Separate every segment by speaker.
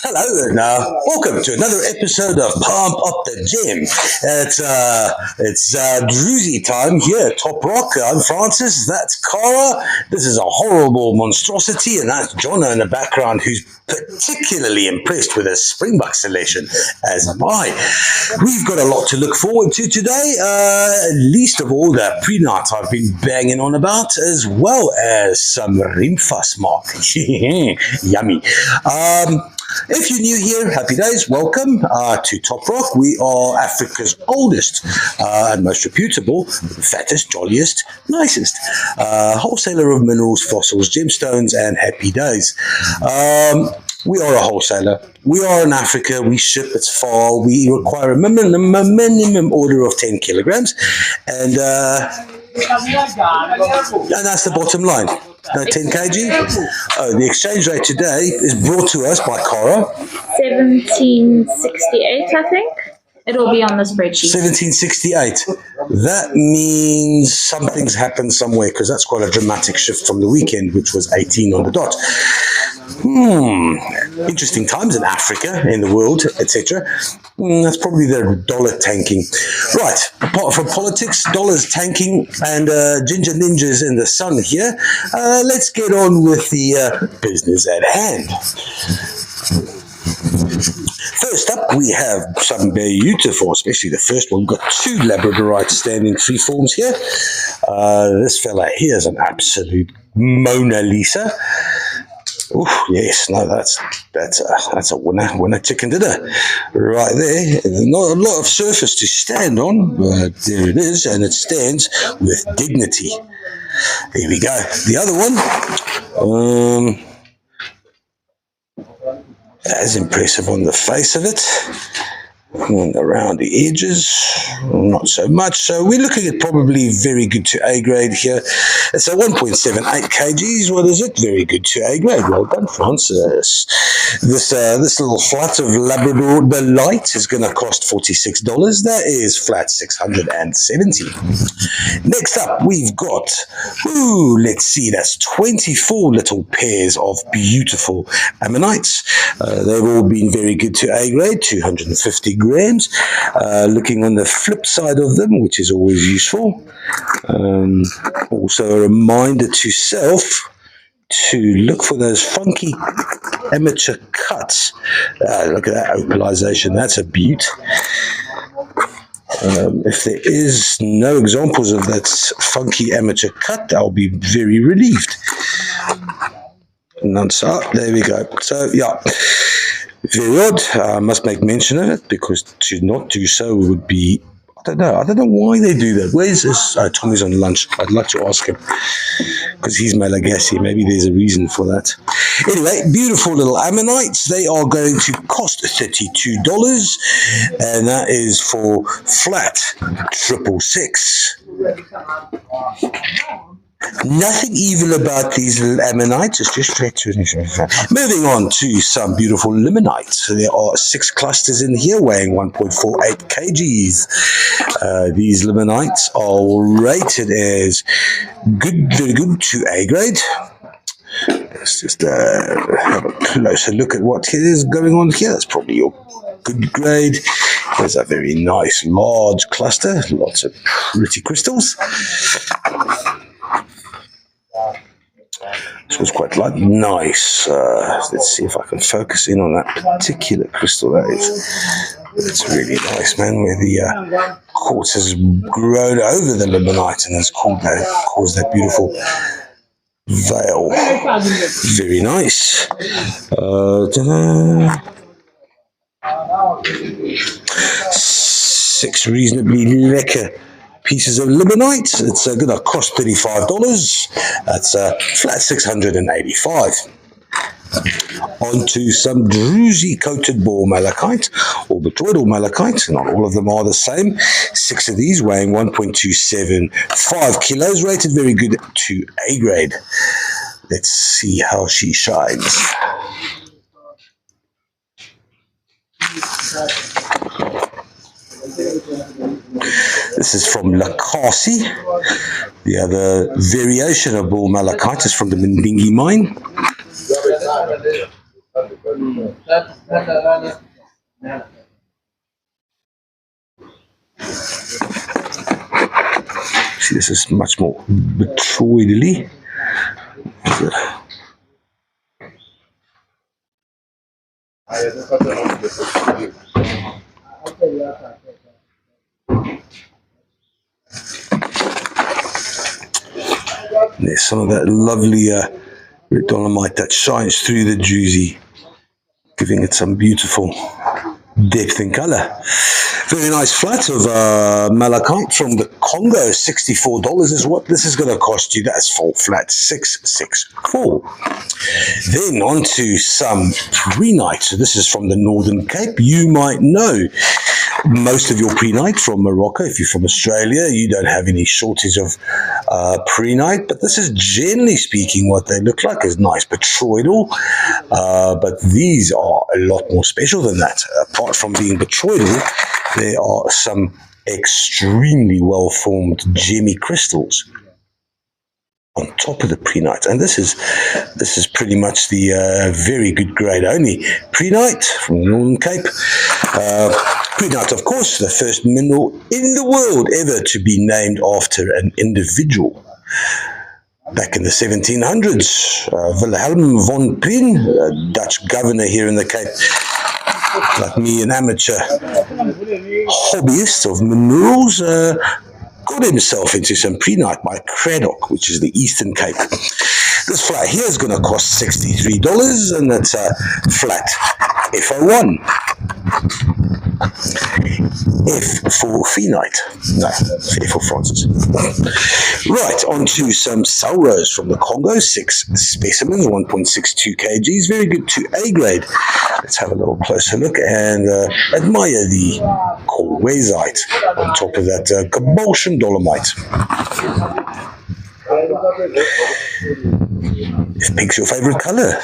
Speaker 1: Hello and welcome to another episode of Pump Up the Gym. It's drusy time here at Top Rock. I'm Francis, that's Cara. This is a horrible monstrosity, and that's Jono in the background, who's particularly impressed with his Springbok selection, as am I. We've got a lot to look forward to today, least of all the Prehnite I've been banging on about, as well as some Rimfas mark. Yummy. If you're new here, happy days, welcome to Top Rock. We are Africa's oldest and most reputable, fattest, jolliest, nicest wholesaler of minerals, fossils, gemstones, and happy days. We are a wholesaler. We are in Africa. We ship. It's far. We require a minimum order of 10 kilograms. And that's the bottom line. 10 kg. Oh, the exchange rate today is brought to us by Cara.
Speaker 2: 1768, I think. It'll be on the spreadsheet. 1768.
Speaker 1: That means something's happened somewhere, because that's quite a dramatic shift from the weekend, which was 18 on the dot. Interesting times in Africa, in the world, etc. That's probably the dollar tanking. Right, apart from politics, dollars tanking, and ginger ninjas in the sun here, let's get on with the business at hand. First up, we have some beautiful, especially the first one. We've got two Labradorite standing free forms here. This fella here is an absolute Mona Lisa. Oh yes, no, that's a winner chicken dinner right there. Not a lot of surface to stand on, but there it is, and it stands with dignity. There we go. The other one, as impressive on the face of it, and around the edges, not so much. So we're looking at probably very good to A grade here. It's a 1.78 kgs. What is it? Very good to A grade. Well done, Francis. This little flat of Labradorite is going to cost $46. That is flat 670. Next up, we've got, let's see, that's 24 little pairs of beautiful ammonites. They've all been very good to A grade, 250 grams. Looking on the flip side of them, which is always useful. Also a reminder to self to look for those funky amateur cuts. Look at that opalization, that's a beaut. If there is no examples of that funky amateur cut, I'll be very relieved. None, so there we go. So yeah, very odd. I must make mention of it, because to not do so would be, I don't know why they do that. Where's this? Tommy's on lunch. I'd like to ask him, because he's Malagasy. Maybe there's a reason for that. Anyway, beautiful little ammonites. They are going to cost $32, and that is for flat 666. Nothing evil about these little ammonites. It's just straight to it. Moving on to some beautiful limonite. So there are 6 clusters in here weighing 1.48 kgs. These limonites are rated as very good to A grade. Let's just have a closer look at what is going on here. That's probably your good grade. There's a very nice large cluster, lots of pretty crystals. This was quite nice. Let's see if I can focus in on that particular crystal. It's really nice, man, where the quartz has grown over the limonite and has caused that beautiful veil. Very nice. 6 reasonably lekker pieces of limonite. It's going to cost $35. That's flat 685. Onto some drusy coated ball malachite or botryoidal malachite. Not all of them are the same. 6 of these weighing 1.275 kilos, rated very good to A grade. Let's see how she shines. This is from Lakasi. The other variation of bull malachite is from the Mndingi mine. See, this is much more botroidally. There's some of that lovely red dolomite that shines through the drusy, giving it some beautiful depth and color. Very nice flat of malachite from the Congo. $64 is what this is going to cost you. That's full flat, $664. Then on to some Prehnite. So this is from the Northern Cape. You might know most of your Prehnite from Morocco. If you're from Australia, you don't have any shortage of Prehnite, but this is generally speaking what they look like, is nice botroidal, but these are a lot more special than that. Apart from being botroidal, there are some extremely well-formed gemmy crystals on top of the Prehnite, and this is pretty much the very good grade only Prehnite from the Northern Cape. Prehnite, of course, the first mineral in the world ever to be named after an individual. Back in the 1700s, Wilhelm von Prien, a Dutch governor here in the Cape, like me, an amateur hobbyist of minerals, got himself into some Prehnite by Cradock, which is the Eastern Cape. This flat here is going to cost $63, and that's a flat FO1. F for phenite. No, F for Francis. Right, on to some Salros from the Congo. 6 specimens, 1.62 kgs. Very good to A grade. Let's have a little closer look and admire the quartzite on top of that Gabaltian dolomite. If pink's your favorite color,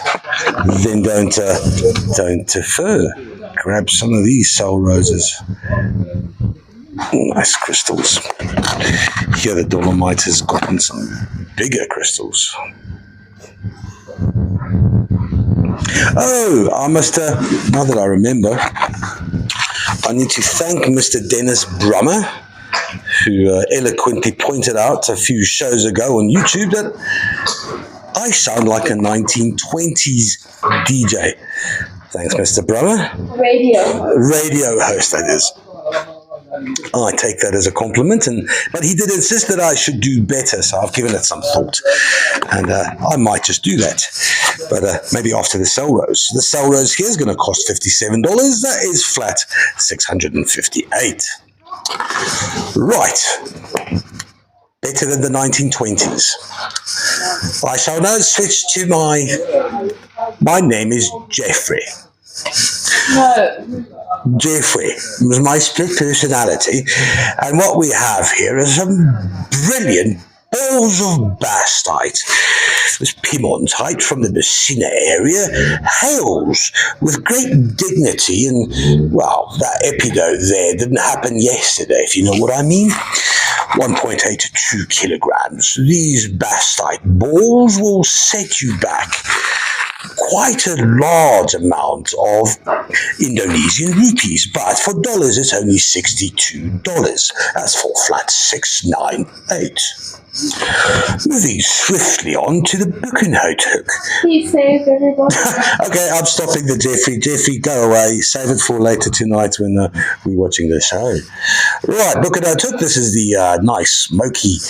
Speaker 1: then don't defer. Grab some of these soul roses. Nice crystals. Here the dolomite has gotten some bigger crystals. Oh, I must, now that I remember, I need to thank Mr. Dennis Brummer, who eloquently pointed out a few shows ago on YouTube that I sound like a 1920s DJ. Thanks, Mr. Brummer. Radio host, that is. I take that as a compliment, but he did insist that I should do better, so I've given it some thought, and I might just do that, but maybe after the Cell Rose. The Cell Rose here is going to cost $57. That is flat $658. Right. Better than the 1920s. I shall now switch to my name is Jeffrey.
Speaker 2: No.
Speaker 1: Jeffrey was my split personality, and what we have here is some brilliant balls of Bastite. This Piemontite from the Messina area hails with great dignity, and, well, that epidote there didn't happen yesterday, if you know what I mean. 1.8 to 2 kilograms. These Bastite balls will set you back quite a large amount of Indonesian rupees, but for dollars it's only $62. That's for flat 698. Moving swiftly on to the Buchenhout hook.
Speaker 2: Please save everybody.
Speaker 1: Okay, I'm stopping the Jeffrey. Jeffrey, go away. Save it for later tonight when we're watching the show. Right, Buchenhout hook. This is the nice smoky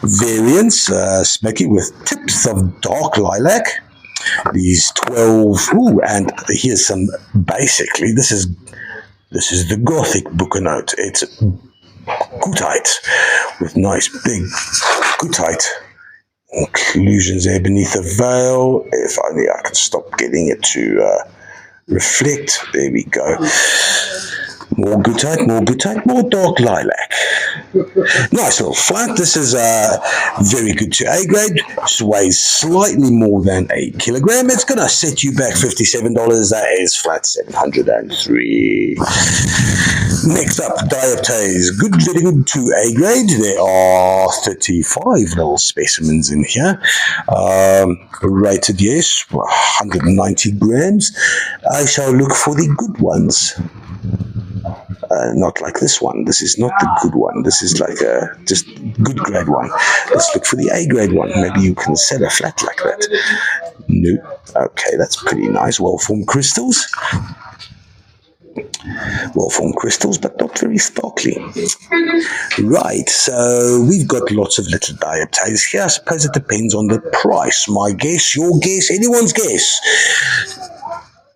Speaker 1: variants. Smoky with tips of dark lilac. These 12, and here's some, basically, this is the Gothic Buchenhout. It's goethite with nice big goethite inclusions there beneath the veil. If only I could stop getting it to reflect. There we go. More goethite, more dark lilac. Nice little flat. This is very good to A grade. This weighs slightly more than 8 kilogram. It's going to set you back $57. That is flat 703. Next up, Dioptase. Good, very good to A grade. There are 35 little specimens in here. Rated yes, 190 grams. I shall look for the good ones. Not like this one. This is not the good one. This is like a just good grade one. Let's look for the A grade one. Maybe you can set a flat like that. No. Okay, that's pretty nice. Well-formed crystals. Well-formed crystals, but not very sparkly. Right, so we've got lots of little dioptase here. I suppose it depends on the price. My guess, your guess, anyone's guess.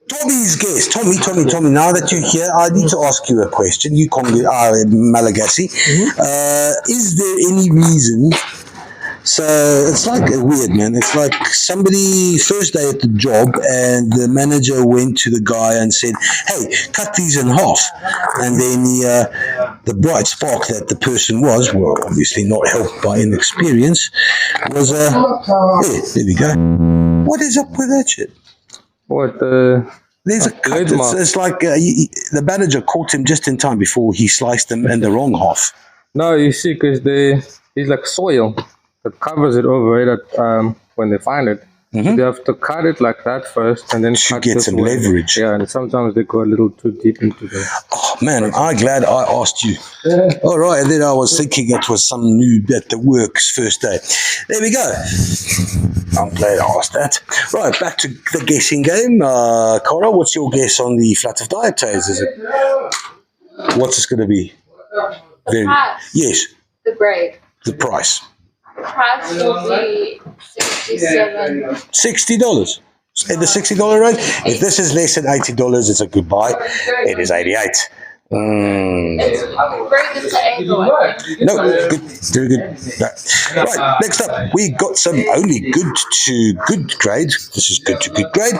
Speaker 1: Tommy's guess. Tommy, now that you're here, I need to ask you a question. You Congo, Malagasy. Is there any reason... So it's like weird, man. It's like somebody first day at the job and the manager went to the guy and said, hey, cut these in half. And then the bright spark that the person was, well, obviously not helped by inexperience, was, there we go. What is up with that shit?
Speaker 3: What,
Speaker 1: there's a cut. It's like the manager caught him just in time before he sliced them in the wrong half.
Speaker 3: No, you see, because it's like soil that covers it over that when they find it. So they have to cut it like that first and then
Speaker 1: to
Speaker 3: cut
Speaker 1: get
Speaker 3: this
Speaker 1: some
Speaker 3: way.
Speaker 1: leverage.
Speaker 3: Yeah, and sometimes they go a little too deep into the...
Speaker 1: Oh man, I'm glad I asked you. All right, and then I was thinking it was some noob at the works first day. There we go. I'm glad I asked that. Right, back to the guessing game. Cara, what's your guess on the flat of dioptase? Is it? What's this going to be?
Speaker 2: The price.
Speaker 1: Yes.
Speaker 2: The grade.
Speaker 1: The price.
Speaker 2: The price will be $67.
Speaker 1: $60. In the $60 range. If this is less than $80, it's a good buy. It is 88.
Speaker 2: It's very good to angle, I think.
Speaker 1: No, good, very good. No. Right, next up, we got some only good to good grade. This is good to good grade.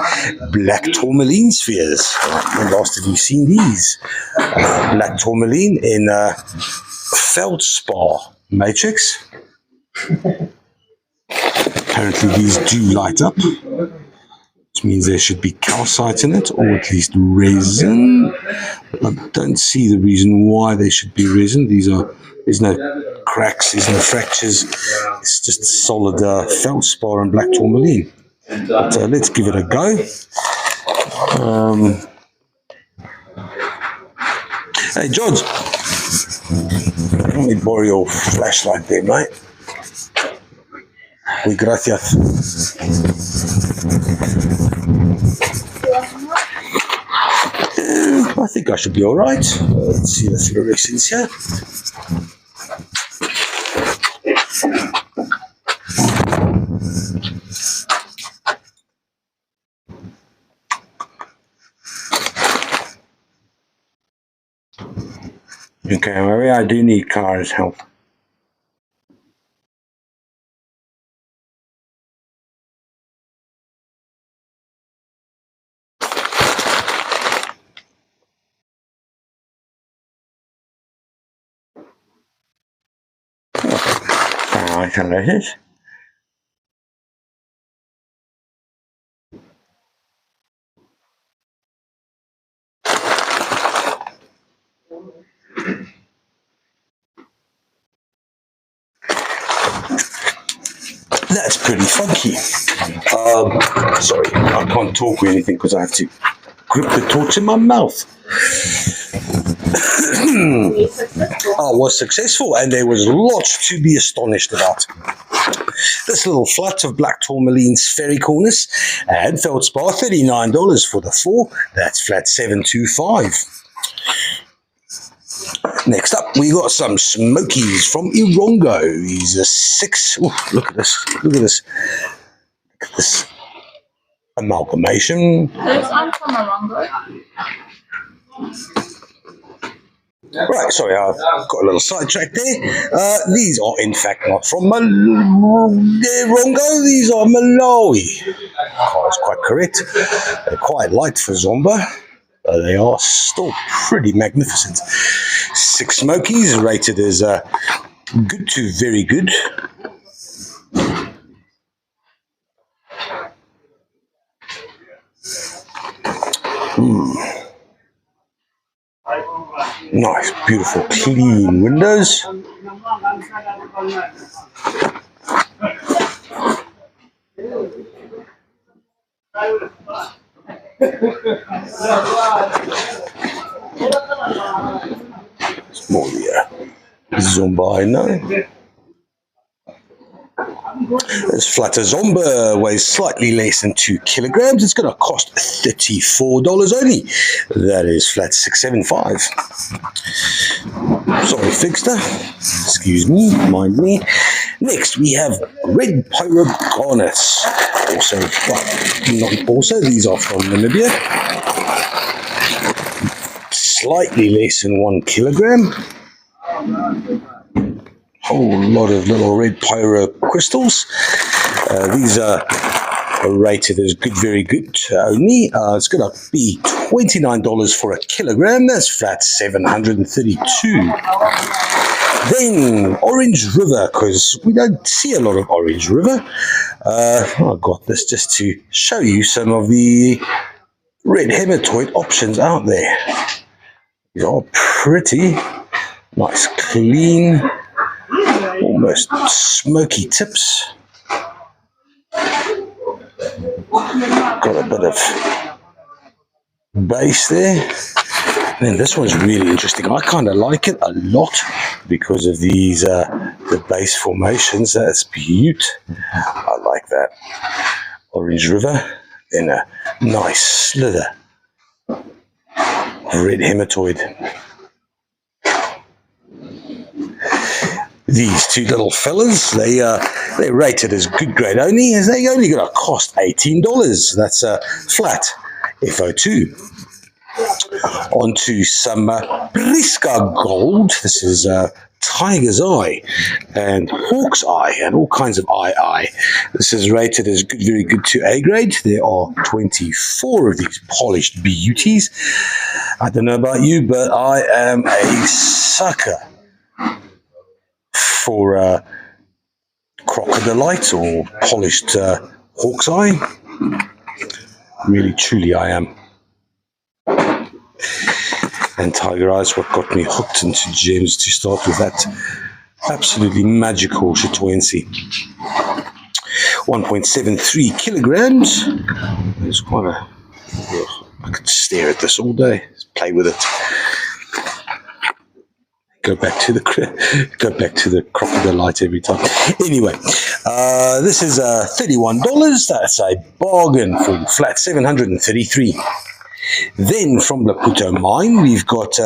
Speaker 1: Black tourmaline spheres. When last have you seen these? Black tourmaline in feldspar matrix. Apparently these do light up, which means there should be calcite in it, or at least resin. But I don't see the reason why there should be resin. There's no cracks, there's no fractures. It's just solid feldspar and black tourmaline. But let's give it a go. Hey, George, let me borrow your flashlight there, mate. We gracias. I think I should be all right. Let's see the fluorescence here. Okay, Marie, I do need Cara's help. Delicious. That's pretty funky. Sorry, I can't talk or anything because I have to grip the torch in my mouth. I was successful, and there was lots to be astonished about. This little flat of black tourmaline spherical-ness and feldspar, $39 for the 4. That's flat 725. Next up, we got some smokies from Arongo. These are 6. Ooh, look at this. Look at this. Look at this amalgamation.
Speaker 2: Those aren't from Arongo.
Speaker 1: Right, sorry, I've got a little sidetrack there. These are, in fact, not from Arongo. These are Malawi. Oh, that's quite correct. They're quite light for Zomba. They are still pretty magnificent. 6 smokies, rated as good to very good. Nice, beautiful, clean windows. More Zomba, I know. This flatter Zomba weighs slightly less than 2 kilograms. It's going to cost $34 only. That is flat 675. Sorry, Fixter. Excuse me, mind me. Next, we have red pyrope garnets. These are from Namibia. Slightly less than 1 kilogram. Whole lot of little red pyrope crystals. These are rated as good, very good only. It's going to be $29 for a kilogram. That's flat 732. Then Orange River, because we don't see a lot of Orange River. I got this just to show you some of the red hematoid options out there. These are pretty nice, clean, almost smoky tips. Got a bit of base there. And then this one's really interesting. I kind of like it a lot because of these the base formations. That's beaut. I like that. Orange River. Then a nice slither. Red hematoid. These two little fellas, they're rated as good grade only, as they only going to cost $18. That's a flat FO2. Onto some Briska gold. This is tiger's eye and hawk's eye and all kinds of eye. This is rated as good, very good to A grade. There are 24 of these polished beauties. I don't know about you, but I am a sucker for crocodilite or polished hawk's eye. Really, truly, I am. And tiger eyes, what got me hooked into gems to start with. That absolutely magical chatoyancy. 1.73 kilograms. It's quite a... I could stare at this all day. Just play with it. Go back to the crocodilite every time. Anyway, this is $31. That's a bargain for flat 733. Then from Lauto mine, we've got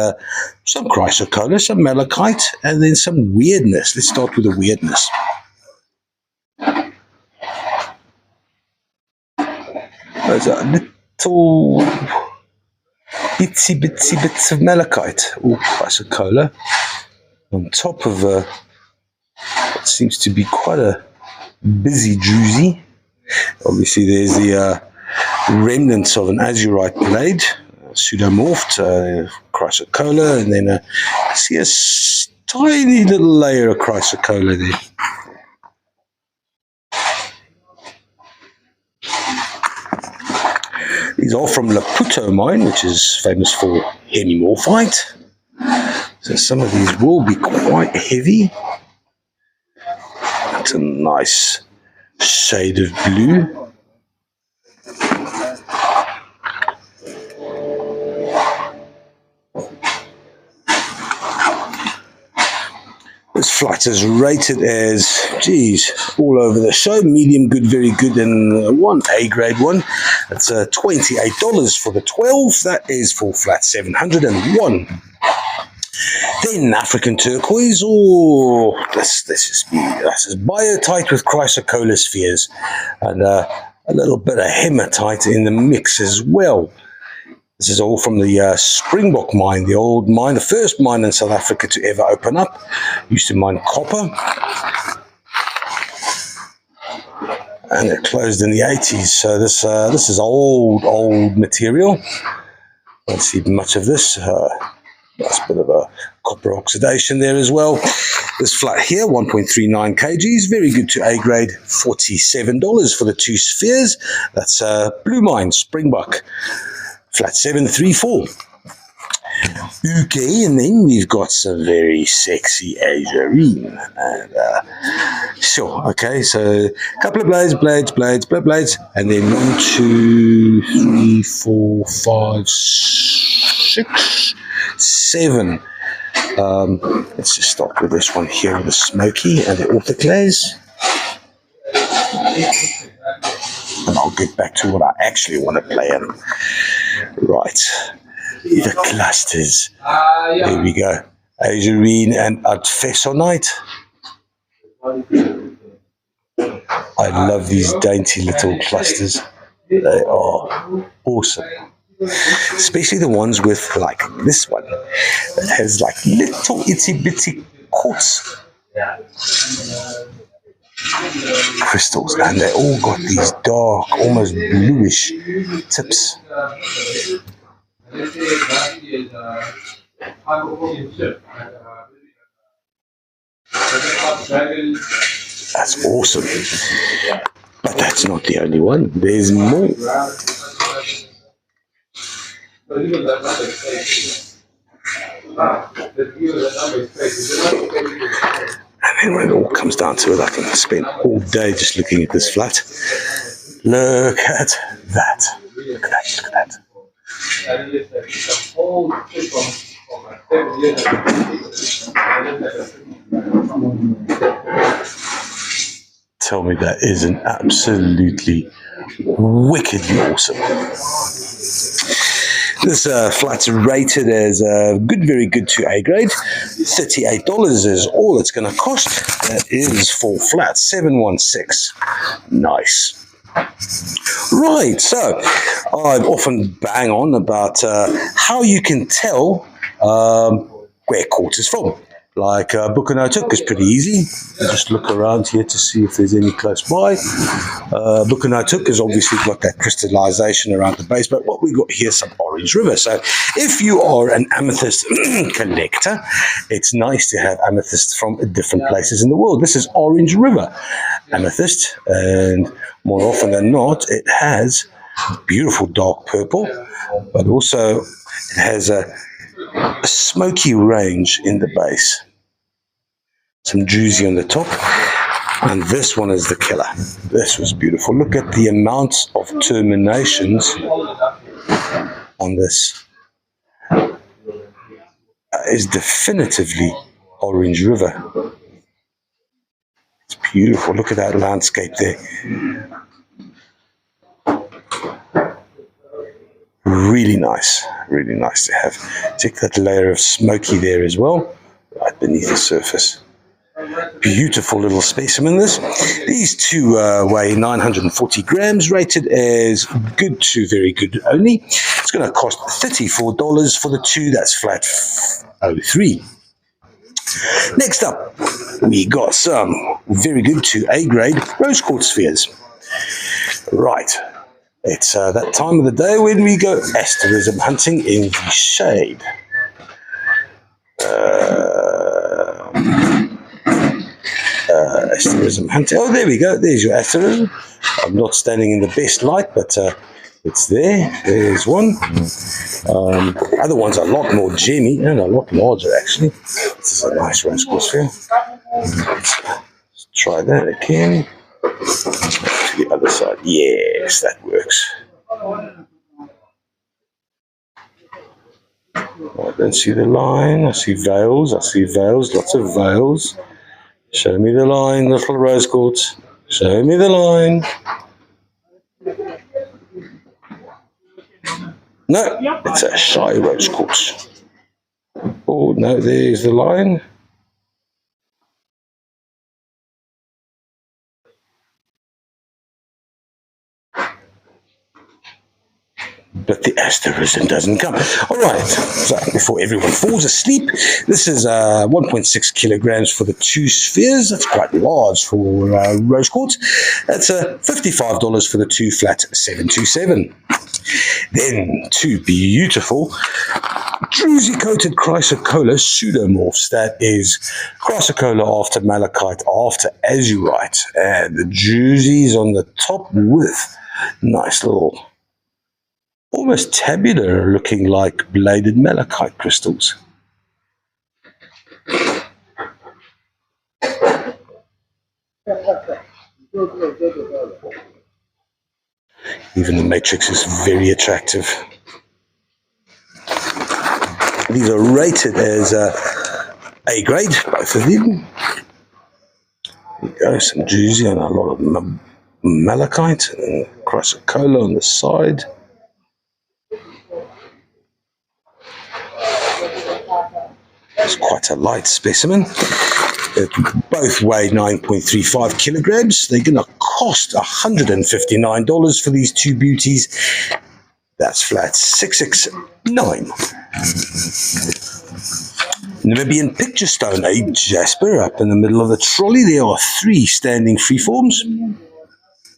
Speaker 1: some Chrysocolla, some Malachite, and then some weirdness. Let's start with the weirdness. There's a little itsy bitsy bits of Malachite or Chrysocolla on top of what seems to be quite a busy drusy. Obviously, there's the remnants of an azurite blade, pseudomorphs, Chrysocolla, and then I see a tiny little layer of Chrysocolla there. These are from Lauto mine, which is famous for hemimorphite. So some of these will be quite heavy. That's a nice shade of blue. This flat is rated as, all over the show. Medium good, very good, and one A grade one. That's $28 for the 12. That is for flat 701. Then African turquoise, this is biotite with Chrysocolla spheres, and a little bit of hematite in the mix as well. This is all from the Springbok mine, the old mine, the first mine in South Africa to ever open up. Used to mine copper. And it closed in the 80s. So this is old material. Don't see much of this. Nice bit of a copper oxidation there as well. This flat here, 1.39 kgs, very good to A grade, $47 for the two spheres. That's blue mine, Springbok. Flat 734. Okay, and then we've got some very sexy Auarine. And sure, okay, so a couple of blades, and then 1, 2, 3, 4, 5, 6, 7. Let's just start with this one here, the smoky and the autoclays. And I'll get back to what I actually want to play in. Right, the clusters. There we go. Auarine and fessonite. I love these dainty little clusters. They are awesome. Especially the ones with, like this one, that has like little itsy bitsy quartz crystals, and they all got these dark, almost bluish tips. That's awesome. But that's not the only one. There's more. And then when it all comes down to it, I can spend all day just looking at this flat. Look at that. Look at that. Look at that. Tell me that isn't absolutely wickedly awesome. This flat's rated as good, very good to A grade. $38 is all it's going to cost. That is for flat 716. Nice. Right, so I often bang on about how you can tell where quartz is from. Like Buchanautuk is pretty easy. You just look around here to see if there's any close by. Buchanautuk has obviously got that crystallization around the base, but what we got here is some Orange River. So if you are an amethyst collector, it's nice to have amethyst from different places in the world. This is Orange River amethyst, and more often than not, it has beautiful dark purple, but also it has a smoky range in the base. Some drusy on the top, and this one is the killer. This was beautiful. Look at the amount of terminations on this. Is definitively Orange River. It's beautiful. Look at that landscape there. Really nice to have. Check that layer of smoky there as well, right beneath the surface. Beautiful little specimen this. These two weigh 940 grams, rated as good to very good only. It's going to cost $34 for the two. That's flat 03. Next up, we got some very good to A grade rose quartz spheres. Right. It's that time of the day when we go asterism hunting in the shade. Asterism hunting. Oh, there we go. There's your asterism. I'm not standing in the best light, but it's there. There's one. Other ones are a lot more gemmy and a lot larger, actually. This is a nice rose quartz sphere. Let's try that again. To the other side. Yes, that works. I don't see the line. I see veils. Lots of veils. Show me the line, little rose quartz. Show me the line. No, it's a shy rose quartz. Oh, no, there's the line. But the asterism doesn't come. All right, so before everyone falls asleep, this is 1.6 kilograms for the two spheres. That's quite large for rose quartz. That's $55 for the two flat 727. Then two beautiful drusy coated Chrysocolla pseudomorphs. That is Chrysocolla after Malachite after Azurite, and the drusies on the top with nice little almost tabular, looking like bladed malachite crystals. Even the matrix is very attractive. These are rated as A grade, both of them. There you go, some drusy and a lot of malachite and Chrysocolla on the side. It's quite a light specimen. It both weigh 9.35 kilograms. They're going to cost $159 for these two beauties. That's flat 669. Namibian picture stone, a jasper, up in the middle of the trolley. There are 3 standing freeforms.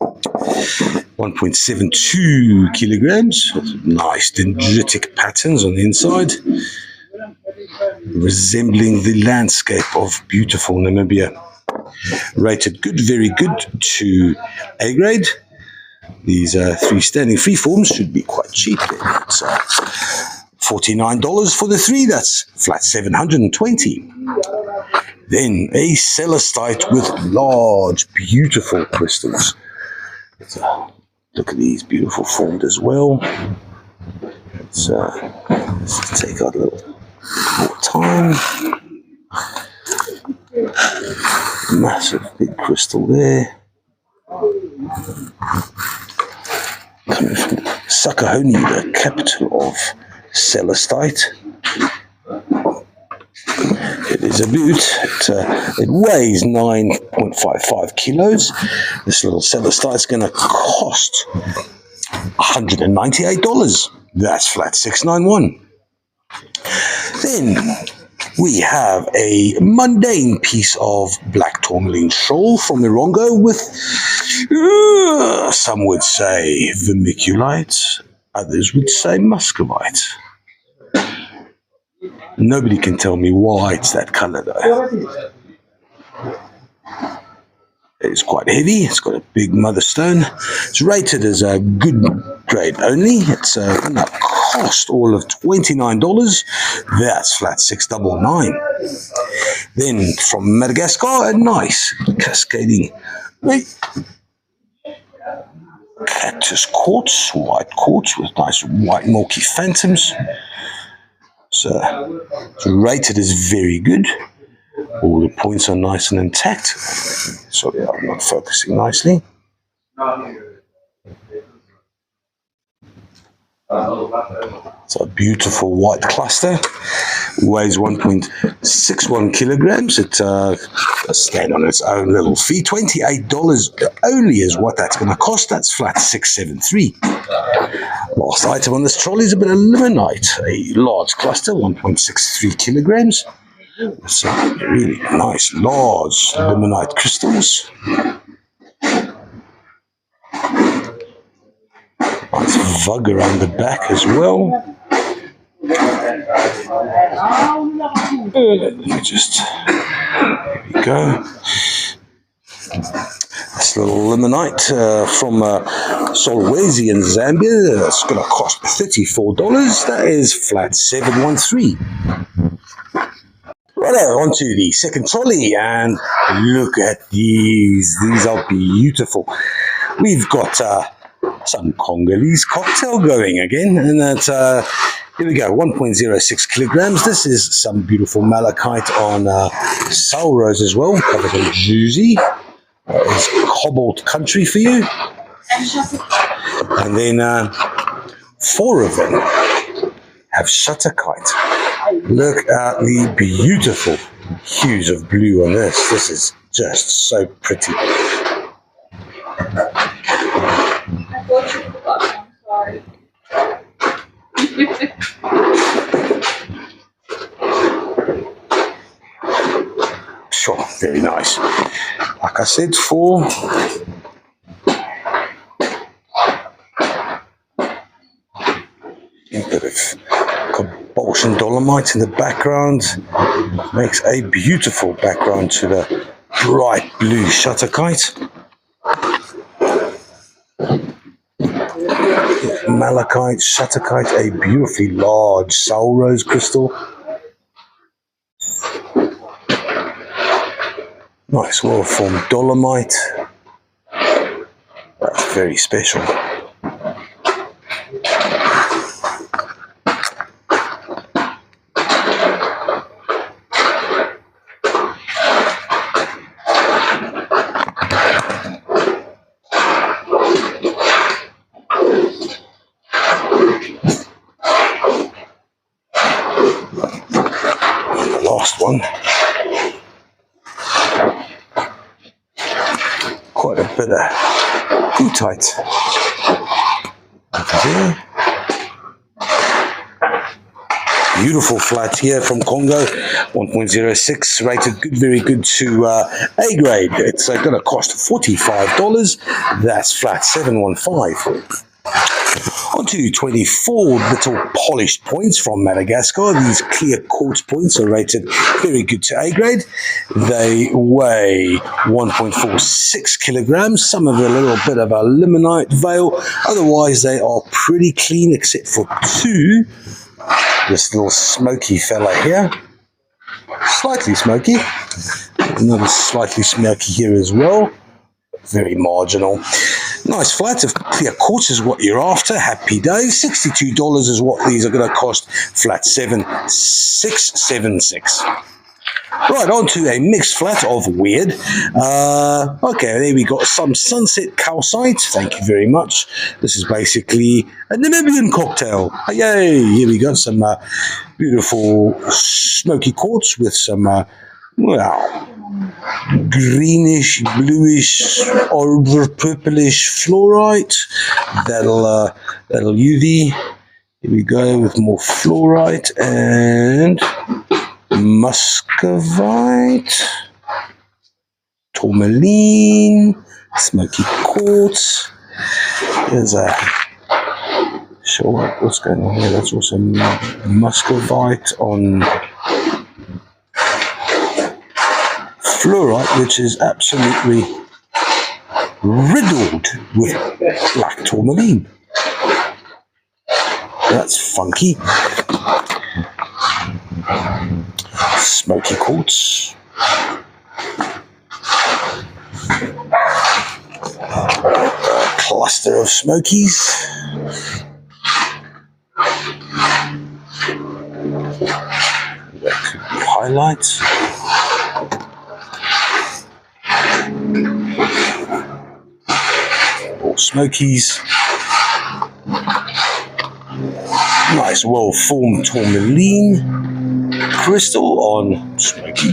Speaker 1: 1.72 kilograms. Nice dendritic patterns on the inside, resembling the landscape of beautiful Namibia. Rated good, very good to A grade. These 3 standing freeforms should be quite cheap. It's $49 for the 3. That's flat 720. Then a celestite with large, beautiful crystals. Look at these, beautiful formed as well. Let's take out a little more time. Massive big crystal there. Coming from Sakahoni, the capital of celestite. It is a boot. It weighs 9.55 kilos. This little celestite is going to cost $198. That's flat 691. Then we have a mundane piece of black tourmaline shawl from Arongo with, some would say, vermiculite, others would say muscovite. Nobody can tell me why it's that color though. It's quite heavy. It's got a big mother stone. It's rated as a good grade only. It's going to cost all of $29. That's flat 699. Then from Madagascar, a nice cascading cactus quartz, white quartz with nice white milky phantoms. So rated as very good. All the points are nice and intact. Sorry, I'm not focusing nicely. It's a beautiful white cluster. Weighs 1.61 kilograms. It does stand on its own little feet. $28 only is what that's going to cost. That's flat 673. Last item on this trolley is a bit of limonite. A large cluster, 1.63 kilograms. Some really nice, large limonite crystals. Nice vug around the back as well. Let me just, here we go. This little limonite from Solwezi in Zambia. It's going to cost $34. That is flat 713. Righto, onto the second trolley, and look at these. These are beautiful. We've got some Congolese cocktail going again, and that's, here we go, 1.06 kilograms. This is some beautiful malachite on soul rose as well, covered in drusy. It's cobalt country for you. And then 4 of them have shutterkite. Look at the beautiful hues of blue on this. This is just so pretty.
Speaker 2: I thought you forgot. I'm sorry.
Speaker 1: Sure, very nice. Like I said, 4. A bit of cobalt and dolomite in the background makes a beautiful background to the bright blue shutterkite. malachite, shutterkite, a beautifully large soul rose crystal. Nice well-formed dolomite. That's very special. And the last one. Quite a bit of goethite over there. Beautiful flat here from Congo, 1.06, rated good, very good to A grade. It's going to cost $45. That's flat 715. On to 24 little polished points from Madagascar. These clear quartz points are rated very good to A grade. They weigh 1.46 kilograms. Some of a little bit of a limonite veil. Otherwise, they are pretty clean except for two. This little smoky fella here. Slightly smoky. Another slightly smoky here as well. Very marginal. Nice flat of clear quartz is what you're after. Happy days. $62 is what these are going to cost. Flat 7676. Right, on to a mixed flat of weird. Okay, there we got some sunset calcite. Thank you very much. This is basically a Namibian cocktail. Yay! Here we go. Some beautiful smoky quartz with some, well, greenish, bluish, or purplish fluorite. That'll UV. Here we go with more fluorite and muscovite, tourmaline, smoky quartz. There's a what's going on here? That's also muscovite on fluorite, which is absolutely riddled with black tourmaline. That's funky. Smoky quartz. A cluster of smokies. That could be highlights. Or smokies. Nice well-formed tourmaline crystal on smoky.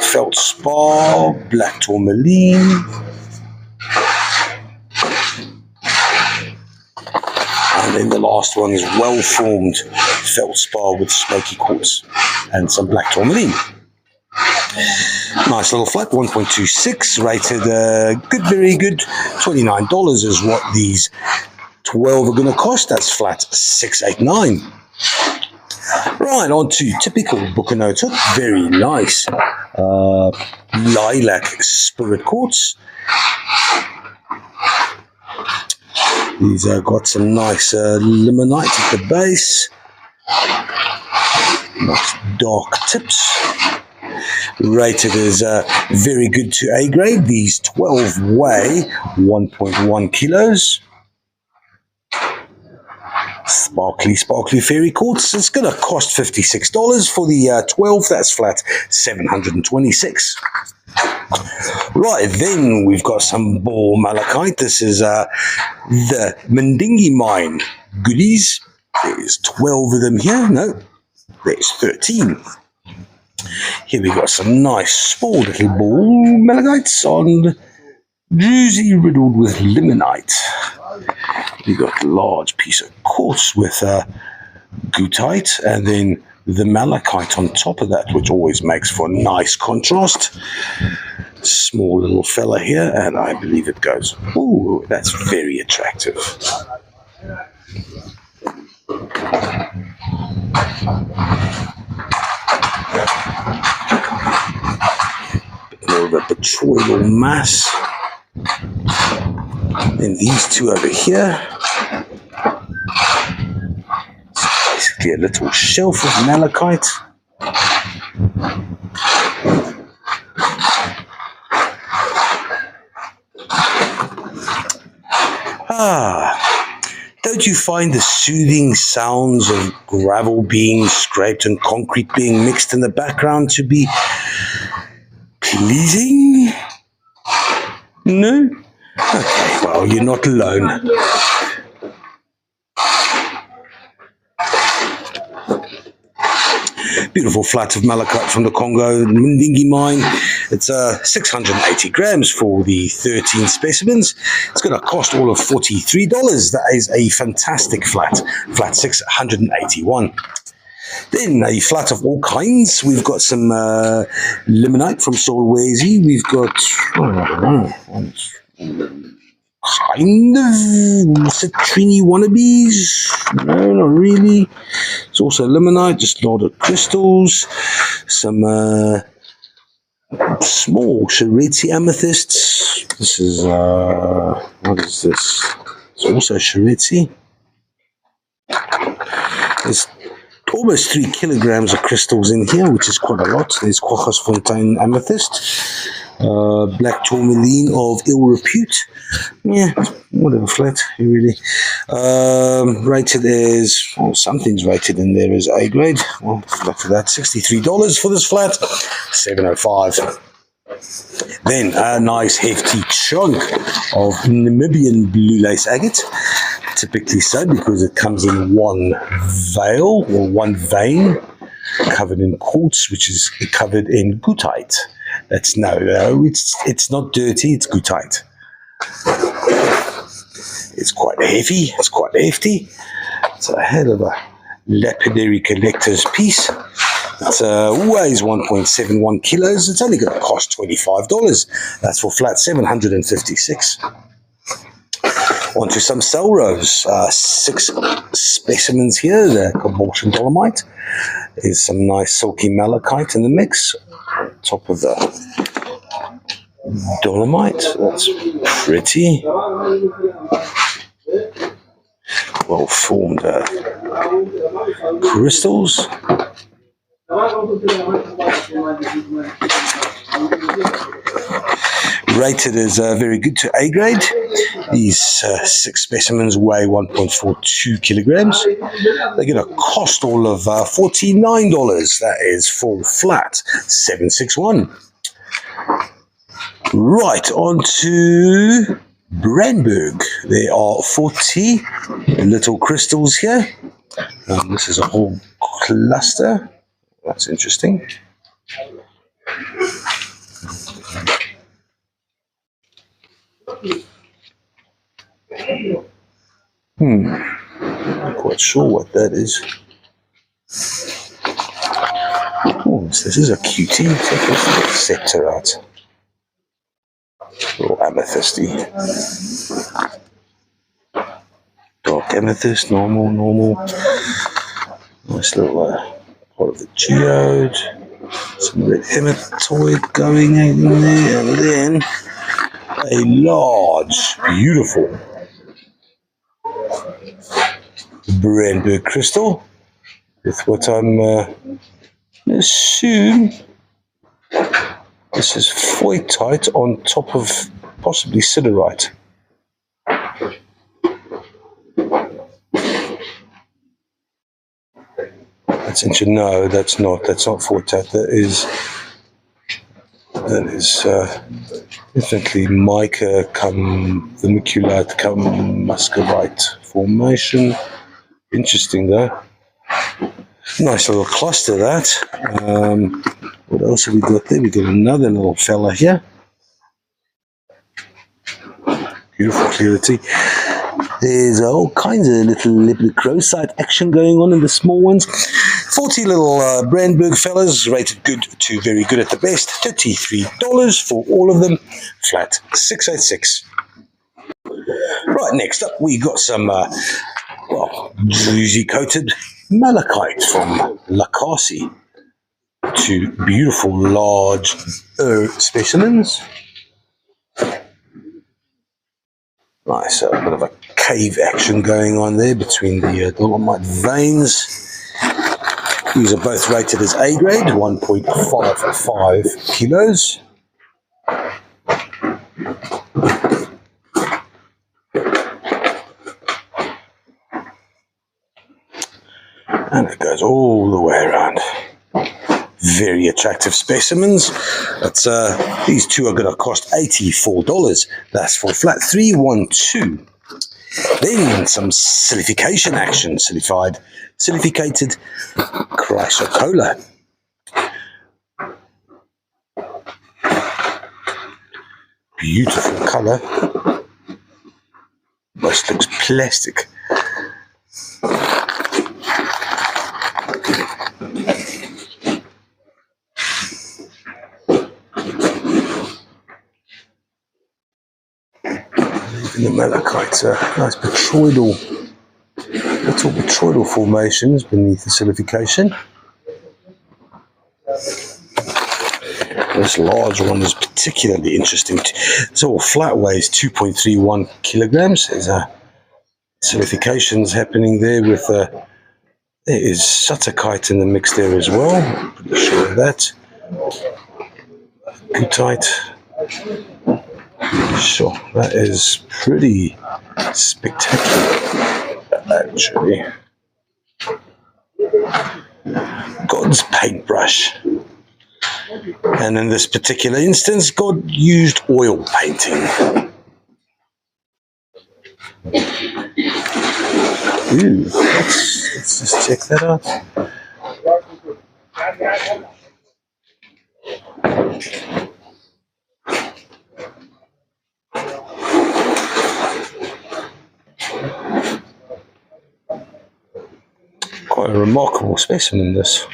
Speaker 1: Feldspar, black tourmaline. And then the last one is well-formed feldspar with smoky quartz and some black tourmaline. Nice little flat, 1.26, rated good, very good. $29 is what these 12 are going to cost. That's flat 689. Right, on to typical Buchanota. Very nice lilac spirit quartz. These have got some nice limonite at the base. Nice dark tips. Rated as very good to A grade. These 12 weigh 1.1 kilos. Sparkly fairy quartz. It's going to cost $56 for the 12. That's flat 726. Right, then we've got some ball malachite. This is the Mendingi mine goodies. There's 12 of them here. No, there's 13. Here we got some nice small little ball malachites on drusy riddled with limonite. We got a large piece of quartz with goethite, and then the malachite on top of that, which always makes for nice contrast. Small little fella here, and I believe it goes. Ooh, that's very attractive. Bit more of a botryoidal mass. Then these two over here. It's basically a little shelf of malachite. Don't you find the soothing sounds of gravel being scraped and concrete being mixed in the background to be pleasing? No? Okay, well, you're not alone. Beautiful flat of malachite from the Congo Mundingi mine. It's 680 grams for the 13 specimens. It's going to cost all of $43. That is a fantastic flat. Flat 681. Then a flat of all kinds. We've got some limonite from Solwezi. We've got, kind of citrine wannabes. No, not really. It's also limonite, just a lot of crystals. Some small Charity amethysts. This is, what is this? It's also Charity. There's almost 3 kilograms of crystals in here, which is quite a lot. There's Quachasfontein amethyst. Black tourmaline of ill repute. Yeah, whatever flat, really. Rated as, well, something's rated in there as A grade. Well, for that, $63 for this flat, $705. Then a nice hefty chunk of Namibian blue lace agate. Typically so because it comes in one veil or one vein, covered in quartz, which is covered in goethite. That's it's not dirty, it's goethite. It's quite heavy, it's quite hefty. It's a hell of a lapidary collector's piece. It weighs 1.71 kilos. It's only going to cost $25. That's for flat 756. Onto some cell rows. 6 specimens here. The Congo dolomite. There's some nice silky malachite in the mix. Top of the dolomite. That's pretty. Well formed crystals. Rated as very good to A grade. These 6 specimens weigh 1.42 kilograms. They're going to cost all of $49. That is full flat, 761. Right, on to Brandberg. There are 40 little crystals here. This is a whole cluster. That's interesting. Not quite sure what that is. Oh, this is a cutie. Check this scepter out. A little amethysty. Dark amethyst, normal. Nice little part of the geode. Some red hematoid going in there, and then a large, beautiful Brandberg crystal with what I'm assume this is foytite on top of possibly siderite. That's interesting. No, that's not foytite. That is definitely mica come vermiculite come muscovite formation. Interesting though. Nice little cluster that. What else have we got there? We got another little fella here. Beautiful clarity. There's all kinds of little lepidocrosite action going on in the small ones. 40 little Brandberg fellas, rated good to very good at the best. $33 for all of them. Flat 686. Right, next up we got some drusy coated malachite from Lakasi. to beautiful large specimens. Nice, a bit of a cave action going on there between the dolomite veins. These are both rated as A grade, 1.55 kilos. And it goes all the way around. Very attractive specimens. That's these two are going to cost $84. That's for flat 312. Then some silicification action. Silicificated Chrysocolla. Beautiful color. Almost looks plastic. The Malachite, nice little botryoidal formations beneath the silicification. This large one is particularly interesting. It's all flat, weighs 2.31 kilograms. There's silicifications happening there with there is Sutterkite in the mix there as well. I'm pretty sure of that. Gutite. Sure, that is pretty spectacular, actually. God's paintbrush. And in this particular instance, God used oil painting. Ooh, let's just check that out. Quite a remarkable specimen, this.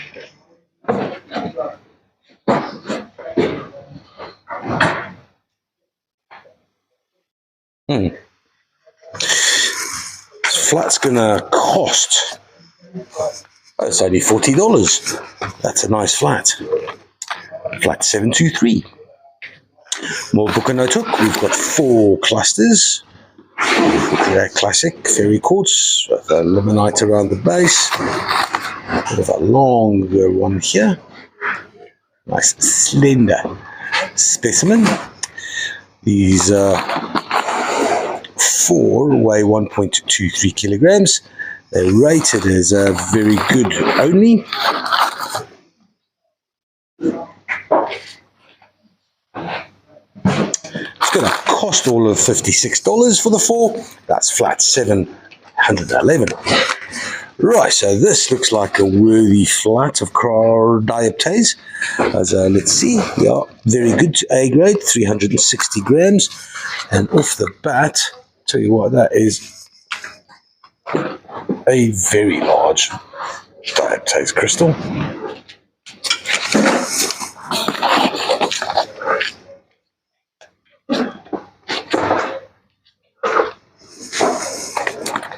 Speaker 1: This flat's gonna cost, it's only $40. That's a nice flat. Flat 723. More book and note hook. We've got 4 clusters. Classic fairy quartz with a limonite around the base. Bit of a longer one here. Nice slender specimen. These 4 weigh 1.23 kilograms. They're rated as very good only. It's going to cost all of $56 for the 4. That's flat 711. Right, so this looks like a worthy flat of Dioptase. Let's see, yeah, very good A grade, 360 grams. And off the bat, tell you what, that is a very large Dioptase crystal.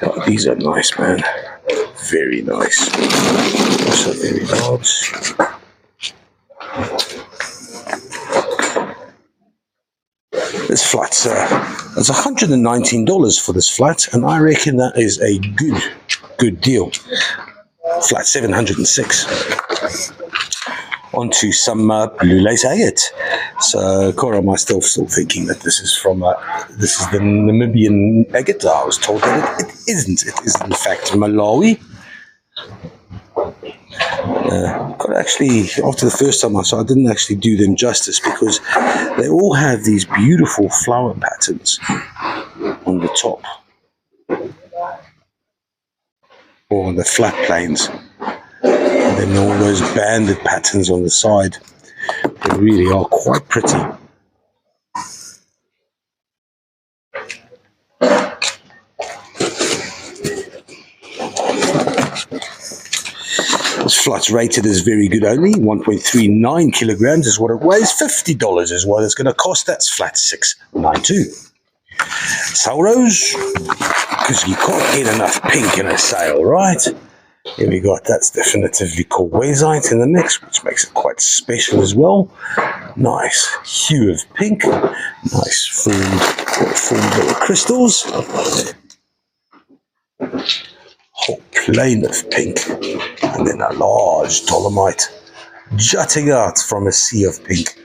Speaker 1: Oh, these are nice, man. Very nice. Also very large. This flat's it's $119 for this flat, and I reckon that is a good deal. Flat 706. Onto some blue lace agate. So, Cora, am I still thinking that this is from this is the Namibian agate? I was told that it isn't. It is in fact Malawi. Actually, after the first time I saw, I didn't actually do them justice because they all have these beautiful flower patterns on the top or on the flat planes, and then all those banded patterns on the side. They really are quite pretty. This flat's rated as very good only. 1.39 kilograms is what it weighs. $50 is what it's going to cost. That's flat 692. Sail rose, because you can't get enough pink in a sail, right? Here we got, that's definitively quartzite in the mix, which makes it quite special as well. Nice hue of pink, nice formed little crystals. Whole plane of pink, and then a large dolomite jutting out from a sea of pink.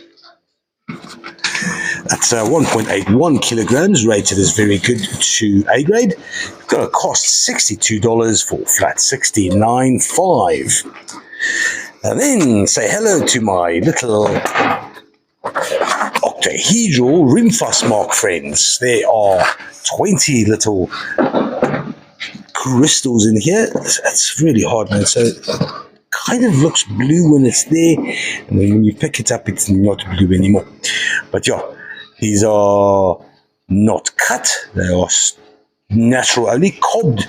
Speaker 1: That's 1.81 kilograms, rated as very good to A grade. Gonna cost $62 for flat $69.5. And then say hello to my little octahedral rimfuss mark friends. There are 20 little crystals in here. It's really hard, man. So it kind of looks blue when it's there, and then when you pick it up, it's not blue anymore. But yeah, these are not cut. They are natural, only cobbed,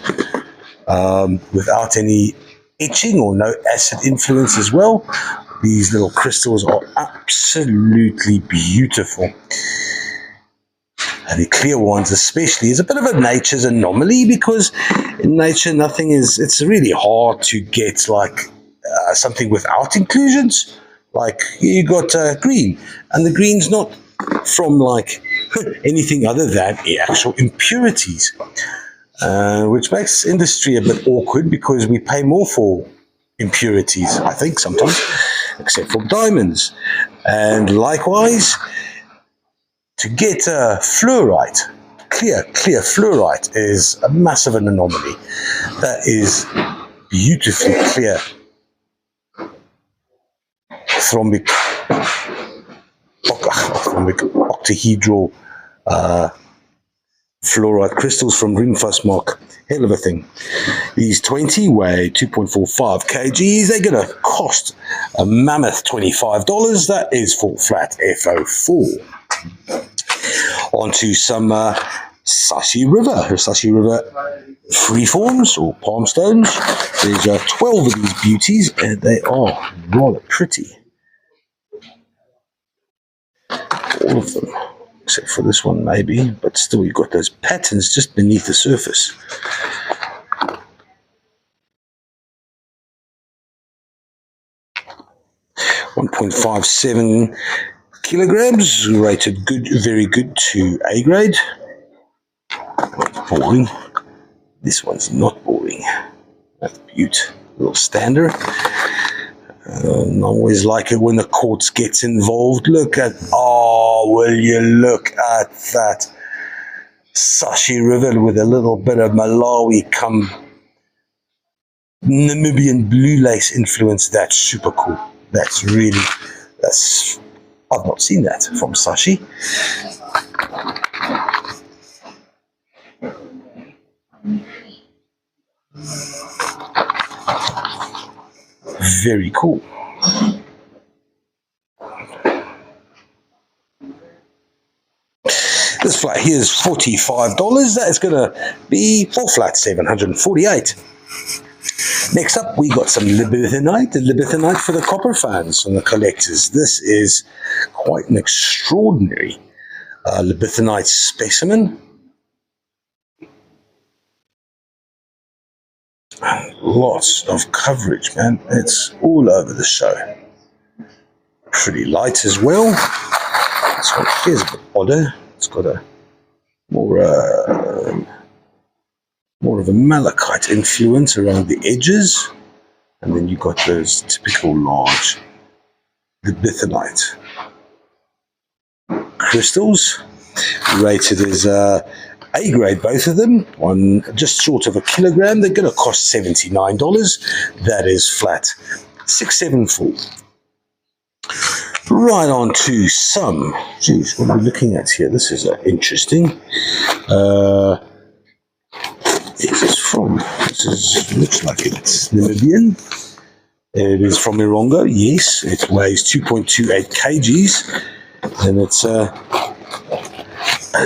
Speaker 1: without any etching or no acid influence as well. These little crystals are absolutely beautiful. And the clear ones especially is a bit of a nature's anomaly, because in nature it's really hard to get like something without inclusions. Like you got green, and the green's not from like anything other than the actual impurities, which makes industry a bit awkward because we pay more for impurities, I think, sometimes, except for diamonds. And likewise, to get fluorite, clear fluorite, is a massive anomaly. That is beautifully clear thrombic octahedral fluorite crystals from Rimfuss Mark. Hell of a thing. These 20 weigh 2.45 kgs. They're going to cost a mammoth $25. That is for flat FO4. Onto some Sashi River freeforms or palm stones. There's 12 of these beauties, and they are rather pretty. All of them, except for this one maybe, but still you've got those patterns just beneath the surface. $1.57 kilograms, rated good, very good to A grade. Boring. This one's not boring. That's beaut. Little stander. I always like it when the quartz gets involved. Look at, will you look at that Sashi River with a little bit of Malawi come Namibian blue lace influence. That's super cool. I've not seen that from Sashi. Very cool. This flat here is $45. That is going to be 4 flat $748. Next up, we got some Lithanite. The Lithanite for the copper fans and the collectors. This is quite an extraordinary Lithanite specimen. Lots of coverage, man. It's all over the show. Pretty light as well. This one here's a bit odder. It's got a more of a malachite influence around the edges, and then you got those typical large Lithanite crystals, rated as A grade, both of them, one just short of a kilogram. They're going to cost $79. That is flat $674. Right on to some. Geez, what are we looking at here? This is interesting. This is from. Looks like it's Namibian. It is from Arongo. Yes, it weighs 2.28 kgs, and it's a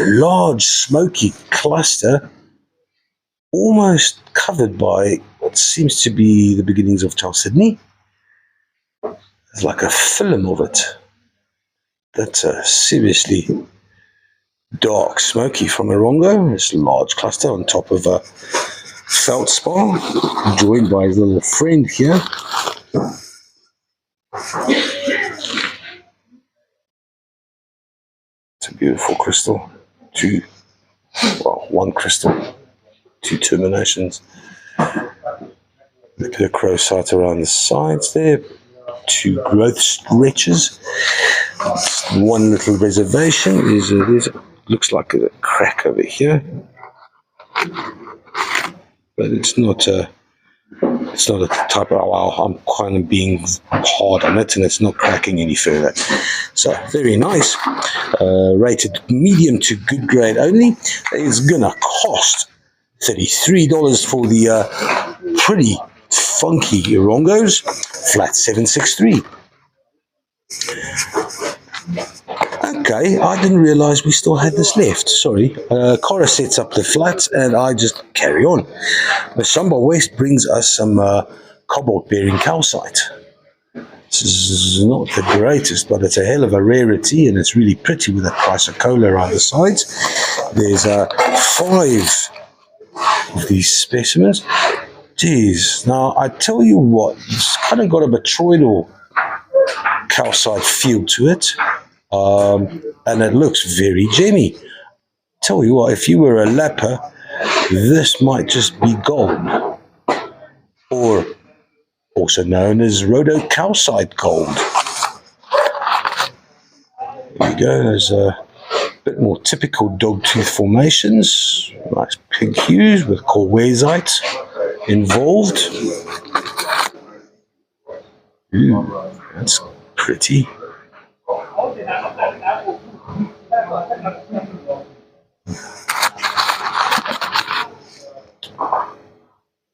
Speaker 1: large smoky cluster, almost covered by what seems to be the beginnings of chalcedony. There's like a film of it. That's a seriously dark smoky from Arongo. This large cluster on top of a feldspar, joined by his little friend here. It's a beautiful crystal. One crystal, 2 terminations. A bit of chrysite around the sides there. 2 growth stretches. One little reservation is looks like a crack over here, but it's not a type of, I'm kind of being hard on it, and it's not cracking any further. So very nice. Rated medium to good grade only. It's gonna cost $33 for the pretty funky Arongos, flat 763. Okay, I didn't realize we still had this left. Sorry. Cora sets up the flats and I just carry on. The Zomba West brings us some cobalt-bearing calcite. This is not the greatest, but it's a hell of a rarity, and it's really pretty with a Chrysocolla around the sides. There's 5 of these specimens. Geez, now I tell you what, it's kind of got a botryoidal calcite feel to it. And it looks very gemmy. Tell you what, if you were a lapper, this might just be gold, or also known as rhodocalcite gold. There you go. There's a bit more typical dogtooth formations, nice pink hues with quartzite involved. Ooh, that's pretty.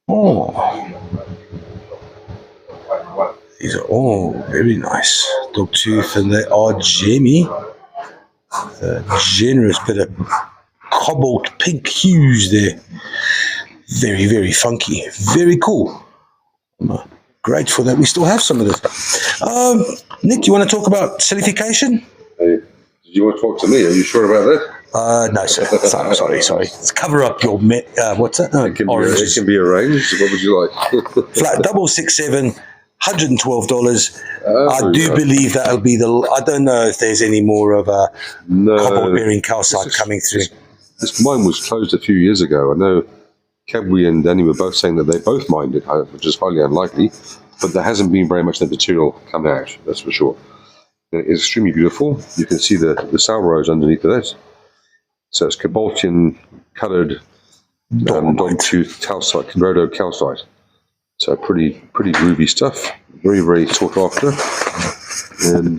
Speaker 1: Oh, these are all very nice dogtooth, and they are gemmy. A generous bit of cobalt pink hues there. Very, very funky. Very cool. I'm grateful that we still have some of this. Nick, do you want to talk about silicification?
Speaker 4: Hey, did you want to talk to me? Are you sure about that?
Speaker 1: No, sir. Sorry. Let's cover up your what's that?
Speaker 4: It can be arranged. What would you like?
Speaker 1: Flat 667, $112. I do believe that'll be I don't know if there's any more of a cobalt-bearing calcite coming through.
Speaker 4: This mine was closed a few years ago. I know Kebwi and Danny were both saying that they both mined it, which is highly unlikely, but there hasn't been very much of the material come out, that's for sure. It is extremely beautiful. You can see the salros underneath of that. So it's cobaltian coloured dogtooth calcite, rhodocalcite. So pretty groovy stuff. Very, very sought after. And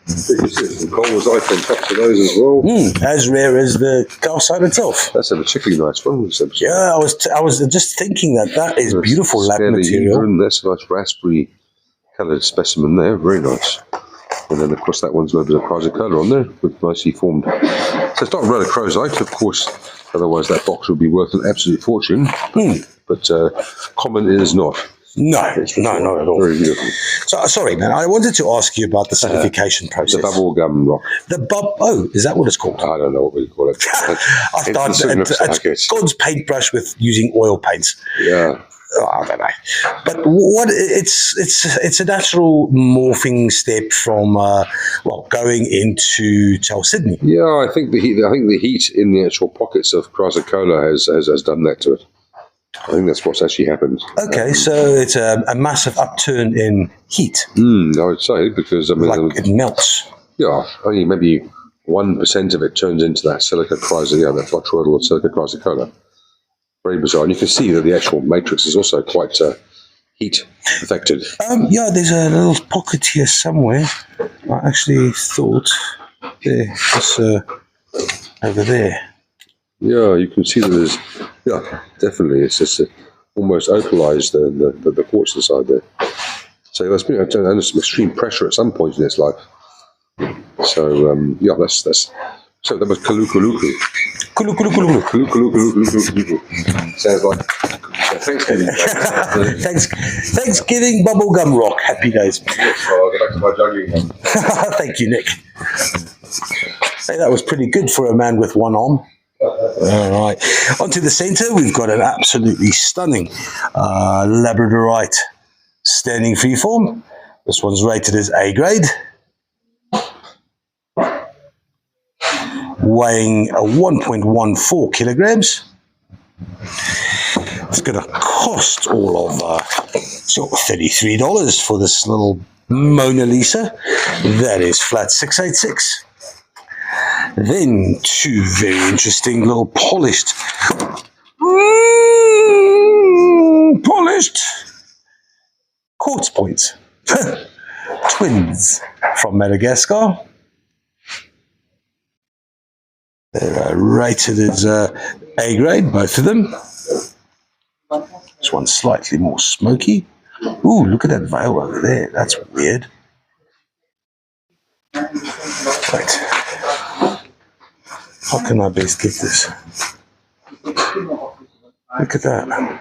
Speaker 4: some colwazite on top of those as well.
Speaker 1: As rare as the calcite itself.
Speaker 4: That's a particularly nice one.
Speaker 1: Yeah, I was just thinking that is beautiful lab material.
Speaker 4: That's a nice raspberry coloured specimen there. Very nice. And then, of course, that one's got a bit of Chrysocolla on there with nicely formed. So it's not rhodochrosite, of course, otherwise that box would be worth an absolute fortune. But common it is not.
Speaker 1: No, not at all.
Speaker 4: Very beautiful.
Speaker 1: So, sorry, man, I wanted to ask you about the silicification process.
Speaker 4: The bubble gum rock.
Speaker 1: Is that what it's called?
Speaker 4: I don't know what we call it.
Speaker 1: I thought it's God's paintbrush with using oil paints.
Speaker 4: Yeah.
Speaker 1: I don't know, but it's a natural morphing step from going into chalcedony.
Speaker 4: Yeah, I think the heat in the actual pockets of Chrysocolla has done that to it. I think that's what's actually happened.
Speaker 1: Okay, so it's a massive upturn in heat.
Speaker 4: I would say, because I mean,
Speaker 1: it melts.
Speaker 4: Yeah, only maybe 1% of it turns into that silica that botryoidal silica Chrysocolla. Very bizarre. And you can see that the actual matrix is also quite heat affected.
Speaker 1: Yeah, there's a little pocket here somewhere. I actually thought it's over there.
Speaker 4: Yeah, you can see that there's, definitely. It's just almost opalized the quartz inside there. So there's been under some extreme pressure at some point in its life. So, that's. So that was Kalukuluku. Kalukuluku. Sounds like Thanksgiving.
Speaker 1: Thanksgiving bubblegum rock. Happy days.
Speaker 4: Yes, I'll go back to my juggling now.
Speaker 1: Thank you, Nick. Hey, that was pretty good for a man with one arm. All right. Onto the center, we've got an absolutely stunning Labradorite standing freeform. This one's rated as A grade, weighing 1.14 kilograms. It's going to cost all of $33 for this little Mona Lisa. That is flat 686. Then two very interesting little polished quartz points. Twins from Madagascar. They're rated as A grade, both of them. This one's slightly more smoky. Ooh, look at that veil over there. That's weird. Right. How can I best get this? Look at that.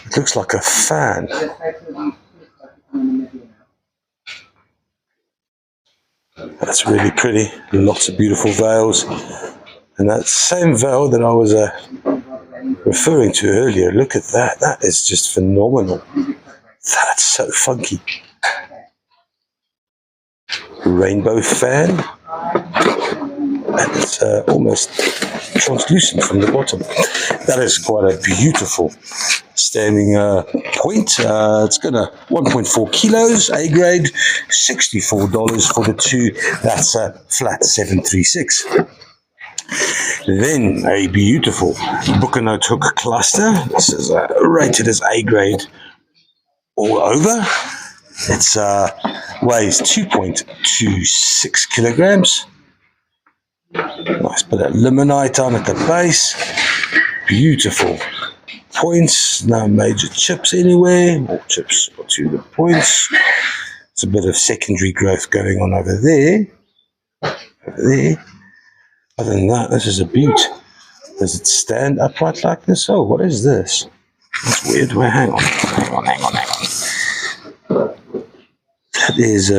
Speaker 1: It looks like a fan. That's really pretty. Lots of beautiful veils. And that same veil that I was referring to earlier, look at that. That is just phenomenal. That's so funky. Rainbow fan. And it's almost translucent from the bottom. That is quite a beautiful standing point. It's got a 1.4 kilos, A grade, $64 for the two. That's a flat 736. Then a beautiful Bucanote hook cluster. This is rated as A grade all over. It's weighs 2.26 kilograms. Nice bit of limonite on at the base. Beautiful points. No major chips anywhere. More chips to the points. It's a bit of secondary growth going on over there. Over there. Other than that, this is a beaut. Does it stand upright like this? Oh, what is this? That's weird. Well, hang on. That is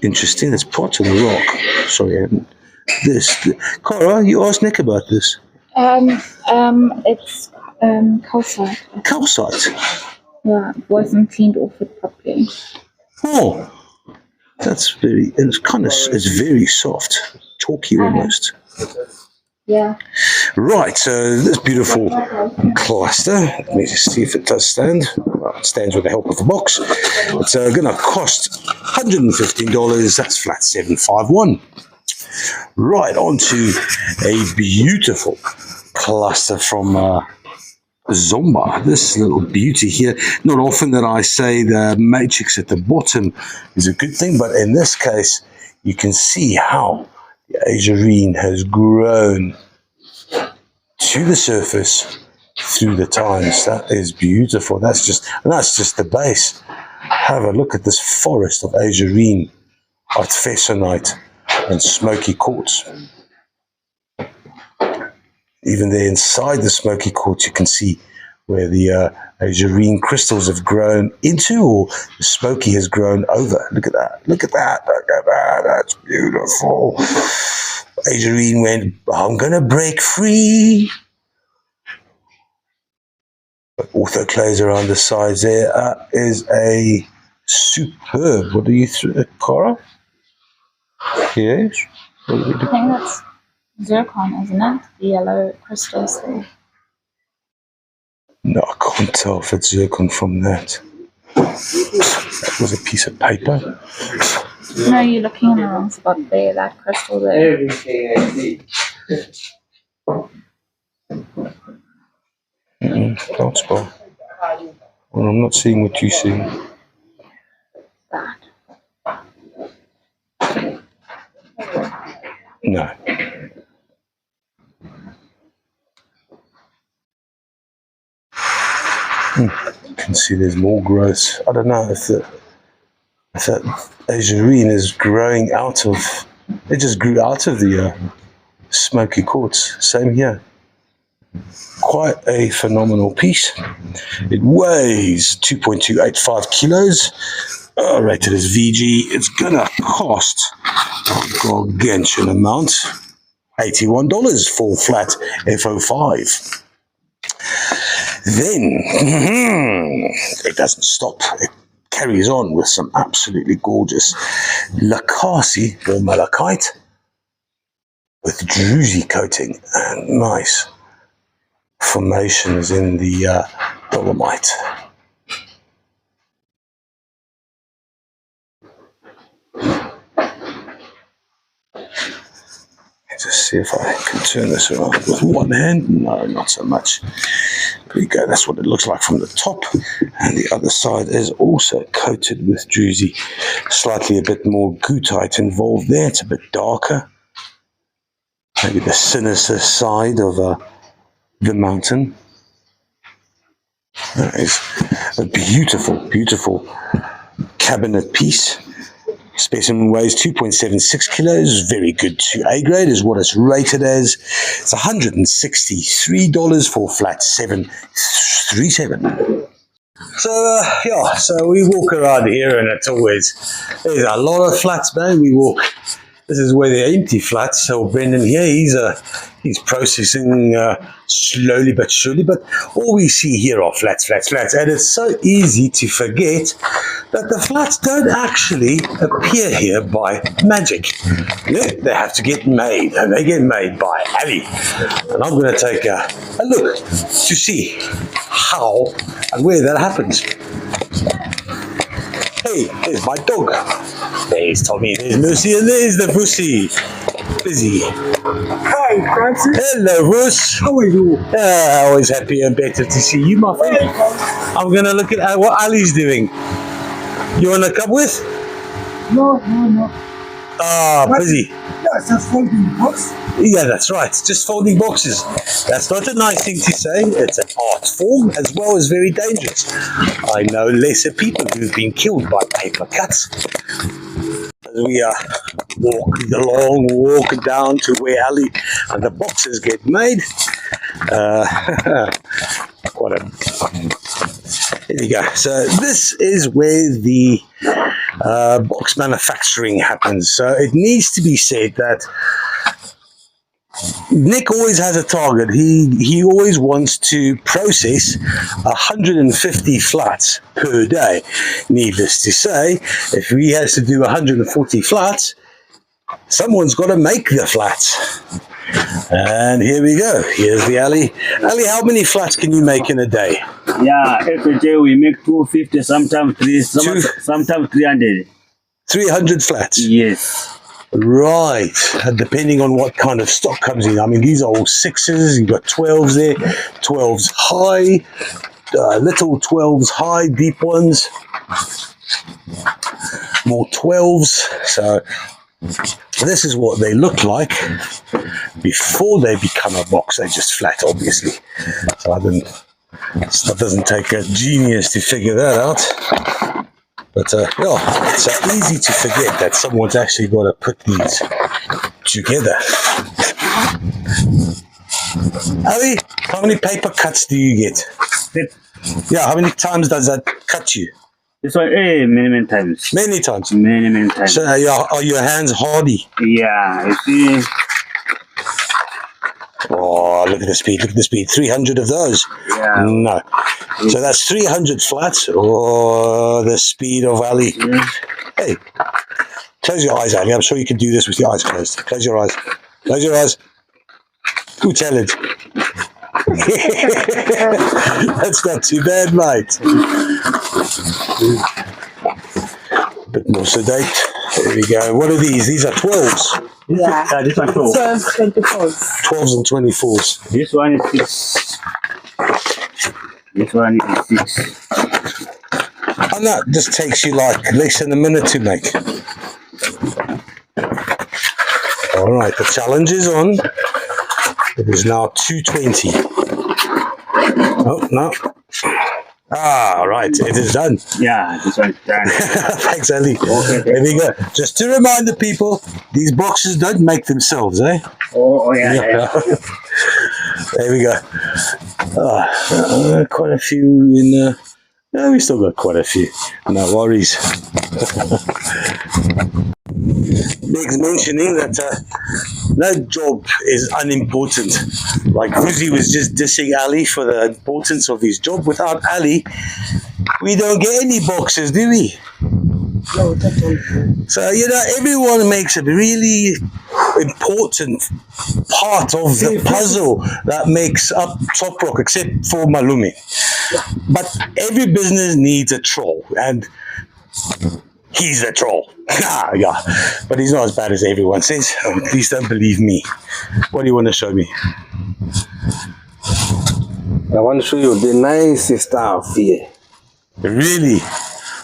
Speaker 1: interesting. It's pot in the rock. Sorry. This. Cora, you asked Nick about this.
Speaker 2: It's calcite.
Speaker 1: Calcite?
Speaker 2: Yeah, it wasn't cleaned off it properly.
Speaker 1: Oh, that's very, it's very soft. Chalky almost.
Speaker 2: Yeah.
Speaker 1: Right, so this beautiful cluster, let me just see if it does stand. Well, it stands with the help of the box. It's going to cost $115. That's flat 751. Right, on to a beautiful cluster from Zomba. This little beauty here. Not often that I say the matrix at the bottom is a good thing, but in this case, you can see how the Auarine has grown to the surface through the times. That is beautiful. That's just the base. Have a look at this forest of Auarine, fessonite, and smoky quartz. Even there inside the smoky quartz, you can see where the Auarine crystals have grown into, or the smoky has grown over. Look at that. Look at that. Look at that. That's beautiful. Auarine went, I'm going to break free. But orthoclase around the sides there. Is a superb. What do you think, Cora? Yes?
Speaker 2: I think that's zircon, isn't it? The yellow crystals there.
Speaker 1: No, I can't tell if it's zircon from that. That was a piece of paper.
Speaker 2: No, you're looking in the wrong spot there, that crystal there.
Speaker 1: Don't spot. Well, I'm not seeing what you're seeing.
Speaker 2: That.
Speaker 1: No. You can see there's more growth. I don't know if that Auarine is growing out of, it just grew out of the smoky quartz. Same here. Quite a phenomenal piece. It weighs 2.285 kilos. Rated as VG. It's gonna cost a gargantuan amount. $81 for flat FO5. Then, it doesn't stop. It carries on with some absolutely gorgeous Lacasi or Malachite with drusy coating and nice formations in the dolomite. Just see if I can turn this around with one hand. No, not so much. There we go. That's what it looks like from the top. And the other side is also coated with drusy. Slightly a bit more goethite involved there. It's a bit darker. Maybe the sinister side of the mountain. That is a beautiful, beautiful cabinet piece. Specimen weighs 2.76 kilos, very good to A grade is what it's rated as. It's $163 for flat 737. So, so we walk around here and it's always, there's a lot of flats, man. We walk, this is where the empty flats. So Brendan here, he's processing slowly but surely, but all we see here are flats, flats, flats. And it's so easy to forget that the flats don't actually appear here by magic. They have to get made, and they get made by Ali. And I'm going to take a look to see how and where that happens. Hey, there's my dog. There's Tommy, there's Lucy, and there's the pussy. Busy.
Speaker 5: Hi, Francis.
Speaker 1: Hello, Russ.
Speaker 5: How are you?
Speaker 1: Always happy and better to see you, my friend. I'm going to look at what Ali's doing. You want to come with?
Speaker 5: No.
Speaker 1: Busy.
Speaker 5: Yeah, it's just folding books.
Speaker 1: Yeah, that's right. Just folding boxes. That's not a nice thing to say. It's an art form as well as very dangerous. I know lesser people who've been killed by paper cuts. As we are walking down to where Ali and the boxes get made. There you go. So this is where the box manufacturing happens. So it needs to be said that Nick always has a target. He always wants to process 150 flats per day. Needless to say, if he has to do 140 flats, someone's got to make the flats. And here we go. Here's the Ali. Ali, how many flats can you make in a day?
Speaker 6: Yeah, every day we make 250, sometimes 300.
Speaker 1: 300 flats?
Speaker 6: Yes.
Speaker 1: Right, and depending on what kind of stock comes in. I mean, these are all 6s, you've got 12s there, 12s high, little 12s high, deep ones, more 12s. So this is what they look like before they become a box. They're just flat, obviously. So it doesn't take a genius to figure that out. But it's so easy to forget that someone's actually got to put these together. Ali, how many paper cuts do you get? Yeah, how many times does that cut you?
Speaker 6: This one, many times.
Speaker 1: Many times?
Speaker 6: Many times.
Speaker 1: So are your hands hardy?
Speaker 6: Yeah, you see.
Speaker 1: Oh, look at the speed, 300 of those.
Speaker 6: Yeah.
Speaker 1: No. So that's 300 flats. Oh, the speed of Ali.
Speaker 6: Yeah.
Speaker 1: Hey, close your eyes, Ali. I'm sure you can do this with your eyes closed. Close your eyes. Close your eyes. Good challenge. That's not too bad, mate. A bit more sedate. There we go. What are these? These are 12s.
Speaker 2: Yeah.
Speaker 6: This one 12.
Speaker 2: 24s.
Speaker 1: 12s and 24s.
Speaker 6: This one is 6. This one is 6.
Speaker 1: And that just takes you like less than a minute to make. All right, the challenge is on. It is now 2:20. Oh, no. Ah, right, it is done.
Speaker 6: Yeah, this one is done.
Speaker 1: Thanks, Ali.
Speaker 6: Okay.
Speaker 1: There we go. Just to remind the people, these boxes don't make themselves, eh?
Speaker 6: Oh yeah.
Speaker 1: There we go. Quite a few in. No, we still got quite a few. No worries. Meg's mentioning that no job is unimportant. Like Ruzi was just dissing Ali for the importance of his job. Without Ali, we don't get any boxes, do we?
Speaker 5: No, that's all.
Speaker 1: So, you know, everyone makes a really important part of the puzzle that makes up Top Rock, except for Malume. But every business needs a troll, and he's a troll. Yeah, but he's not as bad as everyone says. Please don't believe me. What do you want to show me?
Speaker 3: I want to show you the nicest stuff here.
Speaker 1: Really?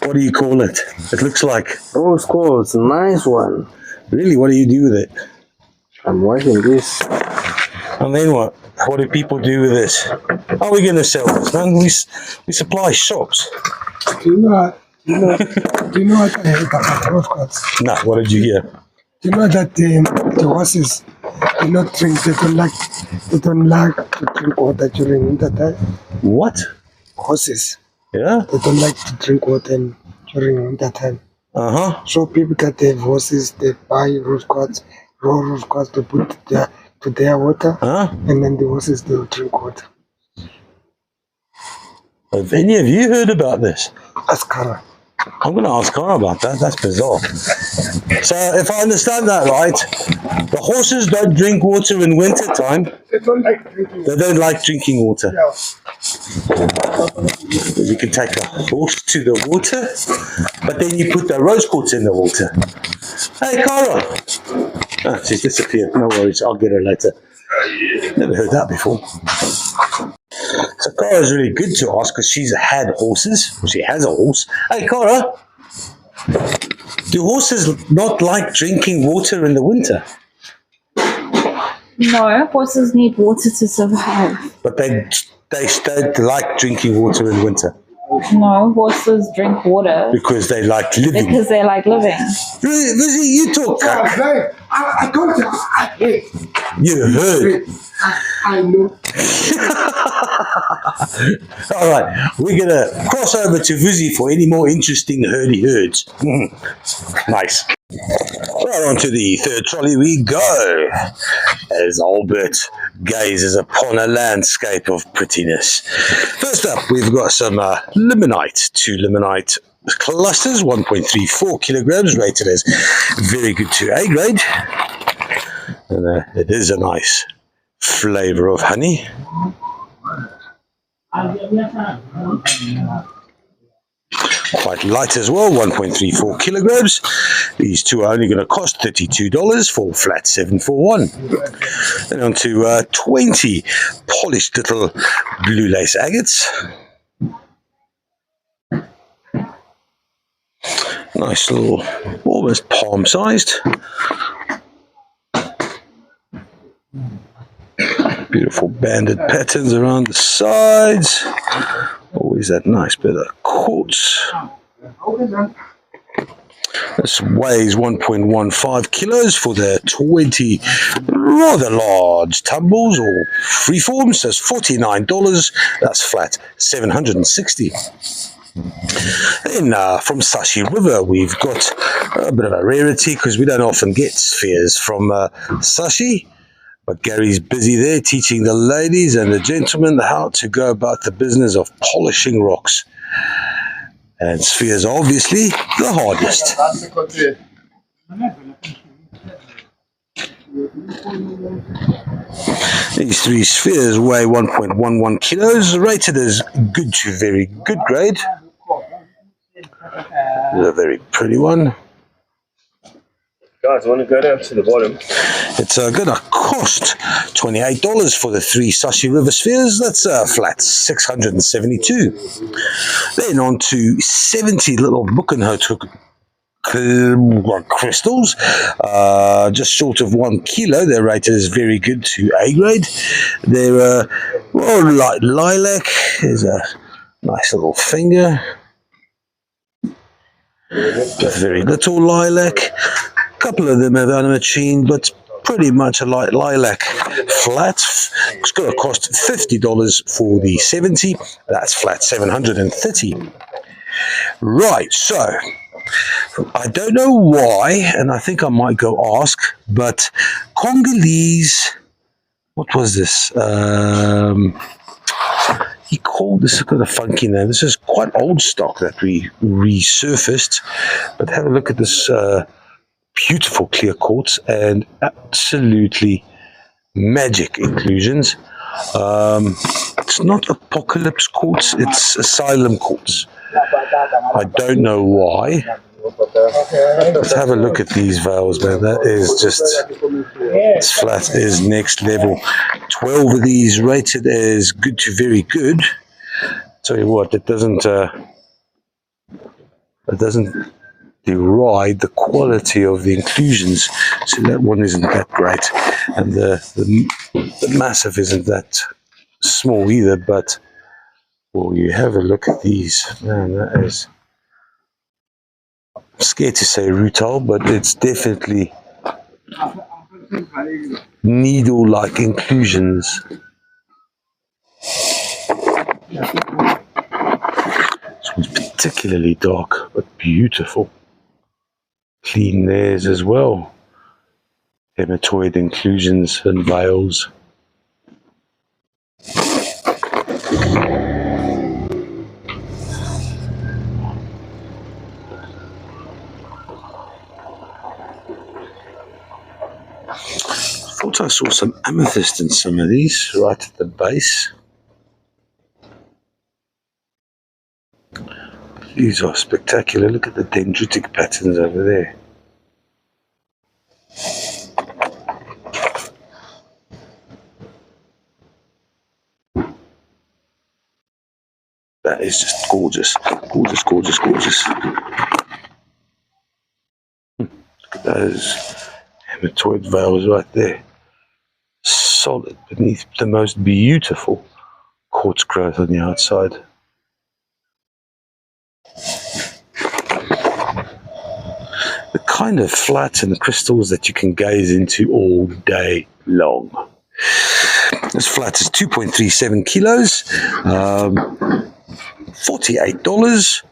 Speaker 1: What do you call it? It looks like...
Speaker 3: Rose quartz, nice one.
Speaker 1: Really? What do you do with it?
Speaker 3: I'm washing this.
Speaker 1: And then what? What do people do with this? How are we going to sell this, man? We supply shops.
Speaker 5: Do you know what I heard about rose quartz?
Speaker 1: Nah, what did you hear?
Speaker 5: Do you know that the horses do not drink, they don't like to drink water during winter time?
Speaker 1: What?
Speaker 5: Horses,
Speaker 1: Yeah?
Speaker 5: they don't like to drink water during winter time.
Speaker 1: Uh-huh.
Speaker 5: So people that have horses, they buy rose quartz, raw rose quartz to put to their water,
Speaker 1: Huh?
Speaker 5: and then the horses, they will drink water.
Speaker 1: Have any of you heard about this?
Speaker 5: Ask Kara.
Speaker 1: I'm going to ask Cara about that. That's bizarre. So, if I understand that right, the horses don't drink water in winter time.
Speaker 5: They don't like drinking
Speaker 1: They don't like drinking water.
Speaker 5: Yeah.
Speaker 1: You can take a horse to the water, but then you put the rose quartz in the water. Hey, Cara! Oh, she's disappeared. No worries. I'll get her later. Never heard that before. So Cara is really good to ask because she's had horses. She has a horse. Hey, Cara! Do horses not like drinking water in the winter?
Speaker 2: No, horses need water to survive.
Speaker 1: But they don't like drinking water in winter
Speaker 2: No, horses drink water
Speaker 1: because they like living.
Speaker 2: because they like living.
Speaker 1: Lizzie, you talk.
Speaker 5: I told you, I hate.
Speaker 1: You heard.
Speaker 5: I know.
Speaker 1: All right, we're going to cross over to Vizzy for any more interesting herdy herds. Nice. Right on to the third trolley we go, as Albert gazes upon a landscape of prettiness. First up, we've got some Limonite, 2 Limonite clusters, 1.34 kilograms, rated as very good to A grade. And it is a nice flavor of honey. Quite light as well, 1.34 kilograms. These two are only going to cost $32 for flat 741. Then on to 20 polished little blue lace agates. Nice little, almost palm-sized. Beautiful banded patterns around the sides. Always that nice bit of quartz. This weighs 1.15 kilos for the 20 rather large tumbles or freeforms. That's $49. That's flat 760. Then from Sashi River, we've got a bit of a rarity because we don't often get spheres from Sashi. But Gary's busy there teaching the ladies and the gentlemen how to go about the business of polishing rocks. And spheres are obviously the hardest. These 3 spheres weigh 1.11 kilos, rated as good to very good grade. This is a very pretty one.
Speaker 6: Guys, I want to go down to the bottom.
Speaker 1: It's going to cost $28 for the 3 Sashi River spheres. That's flat 672. Then on to 70 little Buchenhout crystals, just short of 1 kilo. They're rated as very good to A grade. They're light lilac. There's a nice little finger. Very little lilac. Couple of them have amethyst, but pretty much a light lilac flat. It's going to cost $50 for the 70. That's flat 730. Right, so I don't know why, and I think I might go ask, but Congolese, what was this? He called this, got a funky name. This is quite old stock that we resurfaced, but have a look at this beautiful clear quartz and absolutely magic inclusions. It's not apocalypse quartz, it's asylum quartz. I don't know why. Let's have a look at these veils, man. That is just, this flat is next level. 12 of these rated as good to very good. Tell you what, it doesn't deride the quality of the inclusions. So that one isn't that great, and the massive isn't that small either. But well, you have a look at these, man. That is, I'm scared to say rutile, but it's definitely needle-like inclusions. This one's particularly dark, but beautiful. Clean layers as well. Hematoid inclusions and veils. I thought I saw some amethyst in some of these, right at the base. These are spectacular. Look at the dendritic patterns over there. That is just gorgeous. Gorgeous, gorgeous, gorgeous. Look at those hematoid veils right there. Solid beneath the most beautiful quartz growth on the outside. The kind of flats and crystals that you can gaze into all day long. This flat is 2.37 kilos, $48.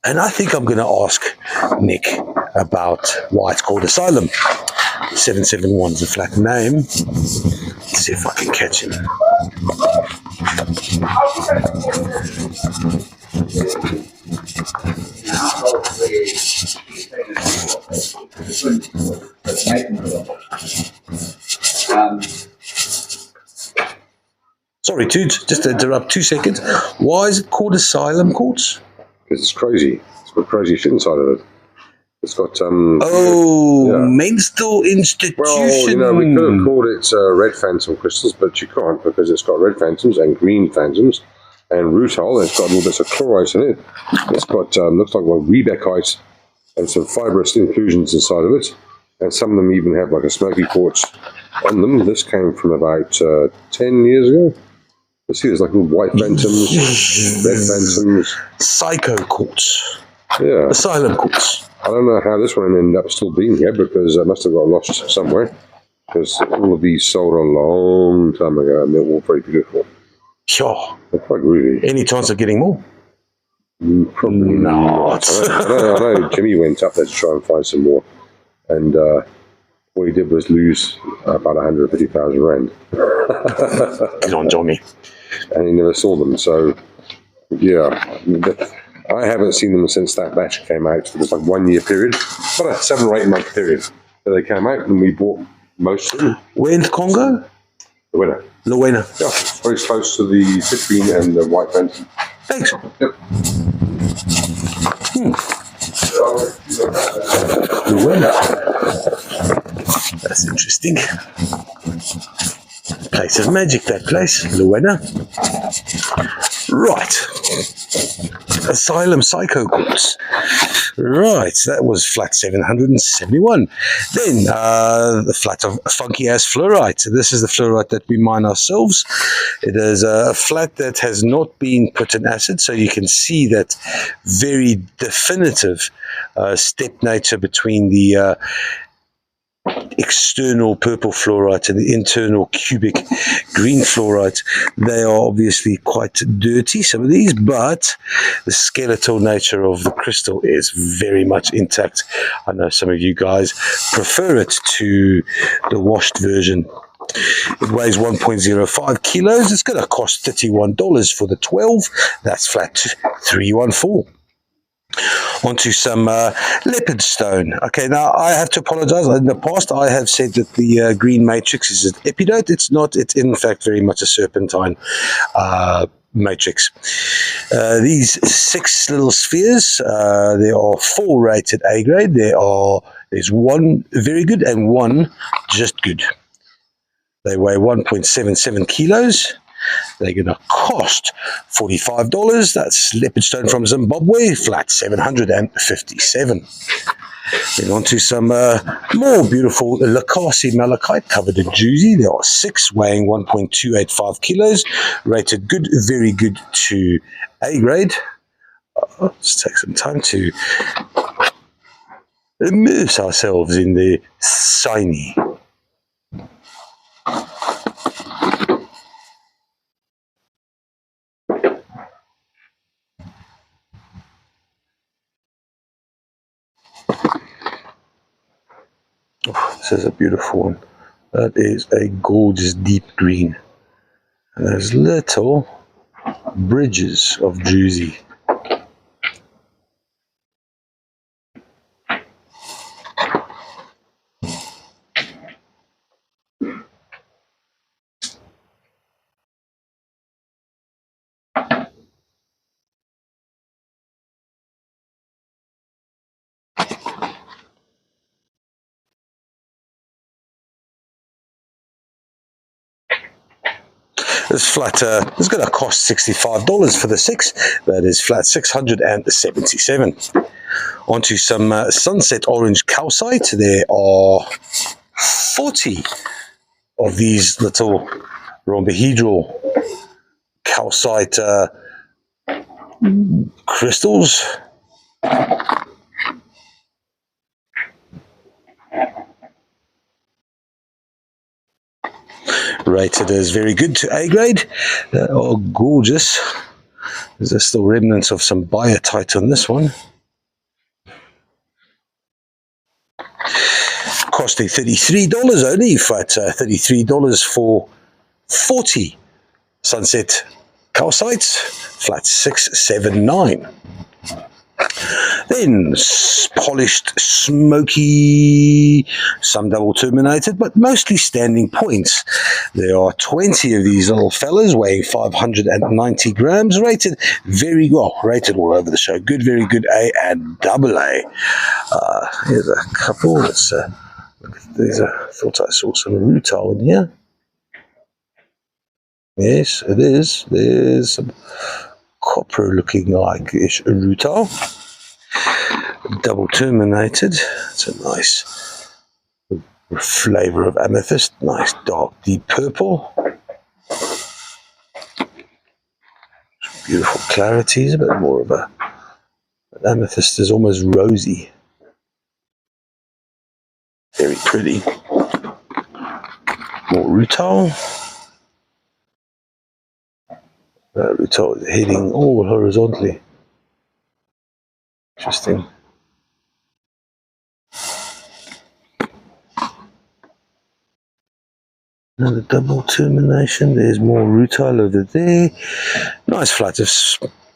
Speaker 1: And I think I'm going to ask Nick about why it's called Asylum. 771 is the flat name. Let's see if I can catch him. Sorry, Toots, just to interrupt 2 seconds. Why is it called Asylum quartz?
Speaker 4: Because it's crazy. It's got crazy shit inside of it. It's got
Speaker 1: mental institution.
Speaker 4: Well, you know, we could have called it red phantom crystals, but you can't because it's got red phantoms and green phantoms and rutile. It's got little bits of chlorites in it. It's got looks like one rebecite and some fibrous inclusions inside of it, and some of them even have like a smoky quartz on them. This came from about 10 years ago. Let's see, there's like little white phantoms, red phantoms,
Speaker 1: psycho quartz,
Speaker 4: yeah,
Speaker 1: asylum quartz.
Speaker 4: I don't know how this one ended up still being here because it must have got lost somewhere. Because all of these sold a long time ago and they're all very beautiful.
Speaker 1: Sure.
Speaker 4: They're quite groovy.
Speaker 1: Any chance of getting more?
Speaker 4: Probably not. I know Jimmy went up there to try and find some more. And what he did was lose about 150,000 rand.
Speaker 1: Good on Johnny.
Speaker 4: And he never saw them. So, yeah. I haven't seen them since that batch came out. It was like 1 year period, but a 7 or 8 month period that they came out, and we bought most of them.
Speaker 1: Where in Congo?
Speaker 4: Luena.
Speaker 1: Luena.
Speaker 4: Yeah, very close to the citrine and the white phantom.
Speaker 1: Thanks.
Speaker 4: Yep.
Speaker 1: Luena. That's interesting. Place of magic, that place. Luena. Right. Asylum Psycho Quartz. Right, that was flat 771. Then the flat of funky ass fluorite. This is the fluorite that we mine ourselves. It is a flat that has not been put in acid, so you can see that very definitive step nature between the external purple fluorite and the internal cubic green fluorite. They are obviously quite dirty, some of these, but the skeletal nature of the crystal is very much intact. I know some of you guys prefer it to the washed version. It weighs 1.05 kilos. It's going to cost $31 for the 12. That's flat 314. Onto some leopard stone. Okay, now I have to apologize. In the past, I have said that the green matrix is an epidote. It's not. It's in fact very much a serpentine matrix. These 6 little spheres, there are 4 rated A grade. There's 1 very good and 1 just good. They weigh 1.77 kilos. They're going to cost $45. That's leopard stone from Zimbabwe, flat 757. Then on to some more beautiful Lacasi malachite covered in drusy. There are 6 weighing 1.285 kilos, rated good, very good to A grade. Let's take some time to immerse ourselves in the shiny. This is a beautiful one. That is a gorgeous deep green. And there's little bridges of drusy. This flat is going to cost $65 for the 6. That is flat 677. Onto some sunset orange calcite. There are 40 of these little rhombohedral calcite crystals. Rated as very good to A grade. They are gorgeous. There's still remnants of some biotite on this one. Costing $33 only, flat $33 for 40 sunset calcites, flat 679. Then polished smoky, some double terminated, but mostly standing points. There are 20 of these little fellas weighing 590 grams, rated very well, rated all over the show. Good, very good A and double A. Here's a couple. Let's look at these. I thought I saw some rutile in here. Yes, it is. There's some copper looking like ish rutile. Double terminated. It's a nice flavor of amethyst. Nice dark deep purple. Beautiful clarities. A bit more of a amethyst is almost rosy. Very pretty. More rutile. Rutile is heading all horizontally. Interesting. Another double termination. There's more rutile over there. Nice flat of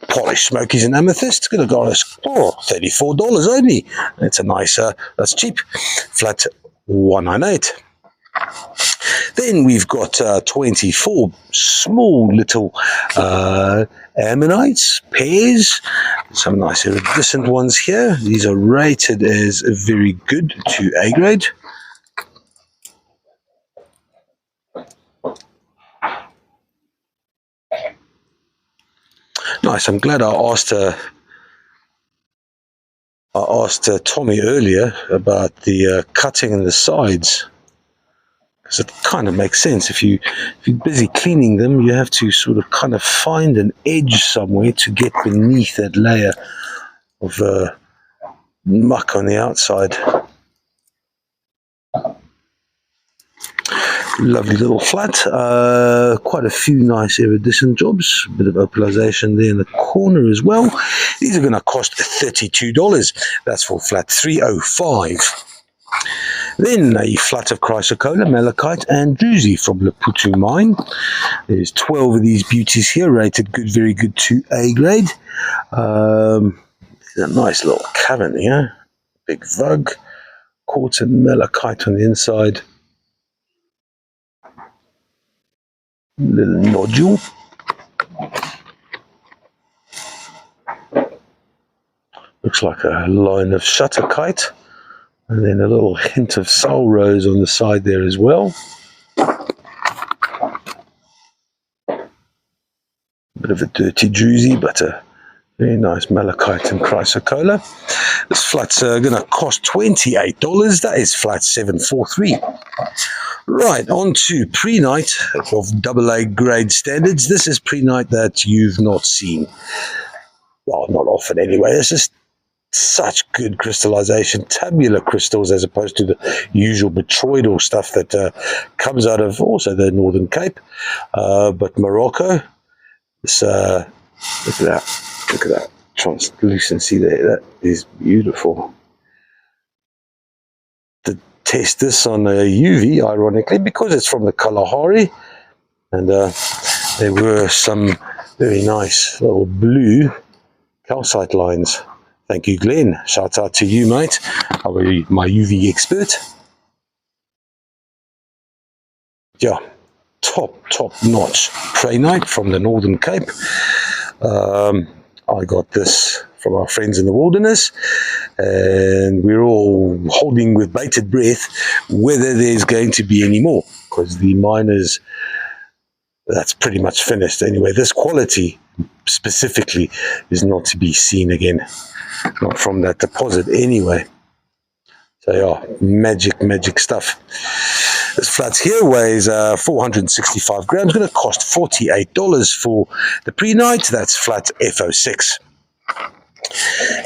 Speaker 1: polished smokies and amethyst. It's going to go on us $34 only. It's a nice, that's cheap. Flat 198. Then we've got 24 small little ammonites, pairs. Some nice iridescent ones here. These are rated as very good to A grade. Nice. I'm glad I asked Tommy earlier about the cutting in the sides, because it kind of makes sense. If you're busy cleaning them, you have to sort of kind of find an edge somewhere to get beneath that layer of muck on the outside. Lovely little flat. Quite a few nice iridescent jobs. A bit of opalization there in the corner as well. These are going to cost $32. That's for flat 305. Then a flat of Chrysocolla, Malachite and drusy from Laputu mine. There's 12 of these beauties here, rated good, very good to A grade. There's a nice little cavern here. Big vug. Quartz and malachite on the inside. Little nodule. Looks like a line of shutterkite. And then a little hint of soul rose on the side there as well. Bit of a dirty drusy, but a very nice malachite and chrysocolla. This flat's going to cost $28. That is flat 743. Right, on to Prehnite of AA grade standards. This is Prehnite that you've not seen. Well, not often anyway. It's just such good crystallization, tabular crystals as opposed to the usual botroidal stuff that comes out of also the Northern Cape. But Morocco, this, look at that translucency there. That is beautiful. To test this on a UV, ironically, because it's from the Kalahari, and there were some very nice little blue calcite lines. Thank you, Glenn. Shout out to you, mate. My UV expert. Yeah, top notch Prehnite from the Northern Cape. I got this from our friends in the wilderness, and we're all holding with bated breath whether there's going to be any more, because the miners, that's pretty much finished. Anyway, this quality specifically is not to be seen again, not from that deposit anyway. So yeah, magic stuff. This flat here weighs 465 grams, going to cost $48 for the Prehnite. That's flat FO6.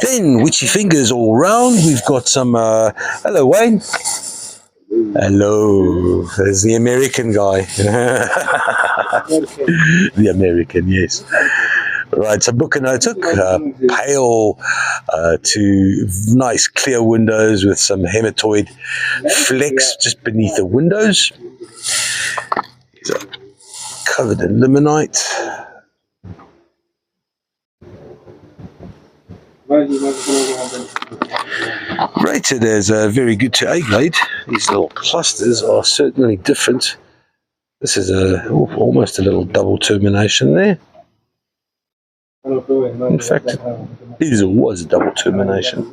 Speaker 1: Then, witchy fingers all round. We've got some, hello Wayne. Hello, there's the American guy. The American, yes. Right, so Bukanotuk, pale to nice clear windows with some hematoid flecks just beneath the windows. These are covered in limonite. Rated as very good to A grade. These little clusters are certainly different. This is almost a little double termination there. In fact, this was a double termination.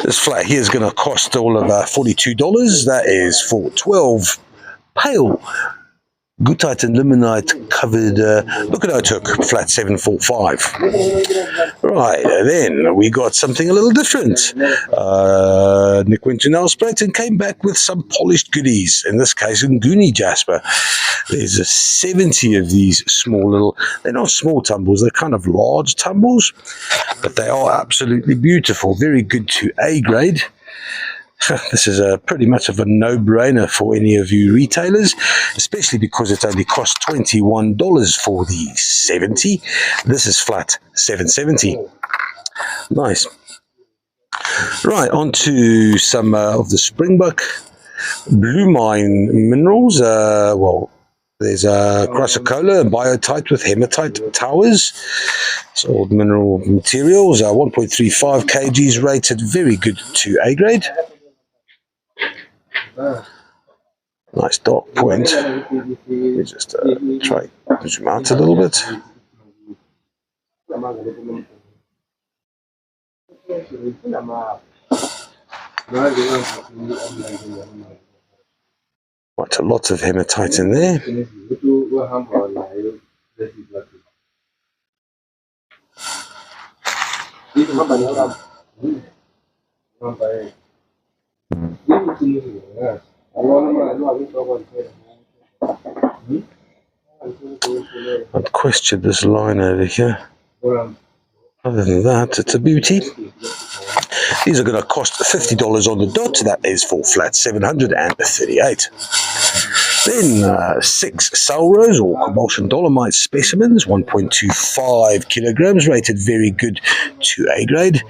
Speaker 1: This flat here is going to cost all of $42. That is for 12 pale Gutite and Limonite covered Bukanotuk, flat 745. Right, then we got something a little different. Nick went to nail sprayed and came back with some polished goodies, in this case Nguni jasper. There's 70 of these small little, they're not small tumbles, they're kind of large tumbles, but they are absolutely beautiful, very good to A grade. This is pretty much of a no-brainer for any of you retailers, especially because it only costs $21 for the 70. This is flat 770. Nice. Right, on to some of the Springbok Blue Mine minerals. Well, there's Chrysocolla and biotite with hematite towers. It's old mineral materials. 1.35 kgs, rated very good to A grade. Nice dark point. Let me just try to zoom out a little bit. Quite a lot of hematite in there. I'd question this line over here. Other than that, it's a beauty. These are going to cost $50 on the dot. That is for flat 738. Then 6 Salros or Convulsion Dolomite specimens, 1.25 kilograms, rated very good to A grade.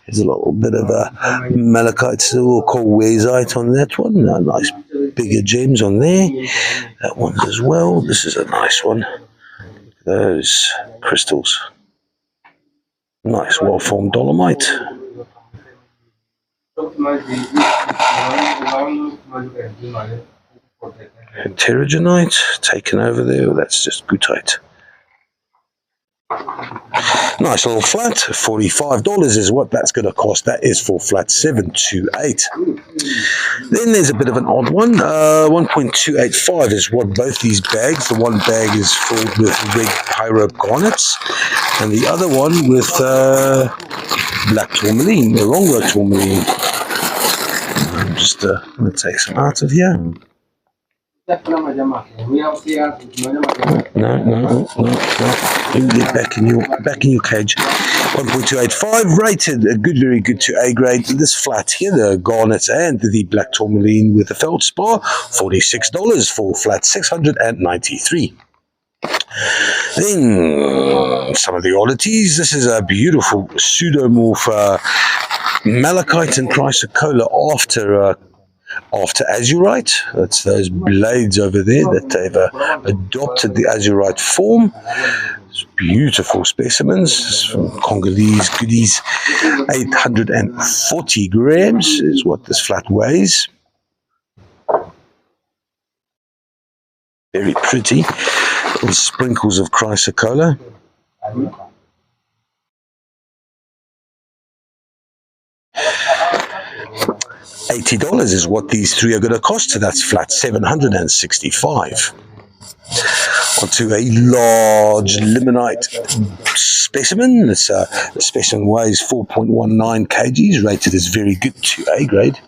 Speaker 1: There's a little bit of a Malachite or quartzite on that one. Nice bigger gems on there. That one as well. This is a nice one. Those crystals. Nice well-formed dolomite. Heterogenite taken over there. That's just goethite. Nice little flat. $45 is what that's going to cost. That is for flat 728. Then there's a bit of an odd one. 1.285 is what both these bags. The one bag is filled with red pyrope garnets, and the other one with black tourmaline, Arongo tourmaline. I'm just going to take some out of here. No. You get back in your cage. 1.285 rated a good, very good to A grade. This flat here, the garnet and the black tourmaline with the feldspar, $46 for flat 693. Then some of the oddities. This is a beautiful pseudomorph Malachite and Chrysocolla after azurite. That's those blades over there that they've adopted the azurite form. It's beautiful specimens from Congolese goodies. 840 grams is what this flat weighs. Very pretty. Little sprinkles of Chrysocolla. $80 is what these three are going to cost, so that's flat 765. Onto a large limonite specimen. The specimen weighs 4.19 kgs, rated as very good to A grade.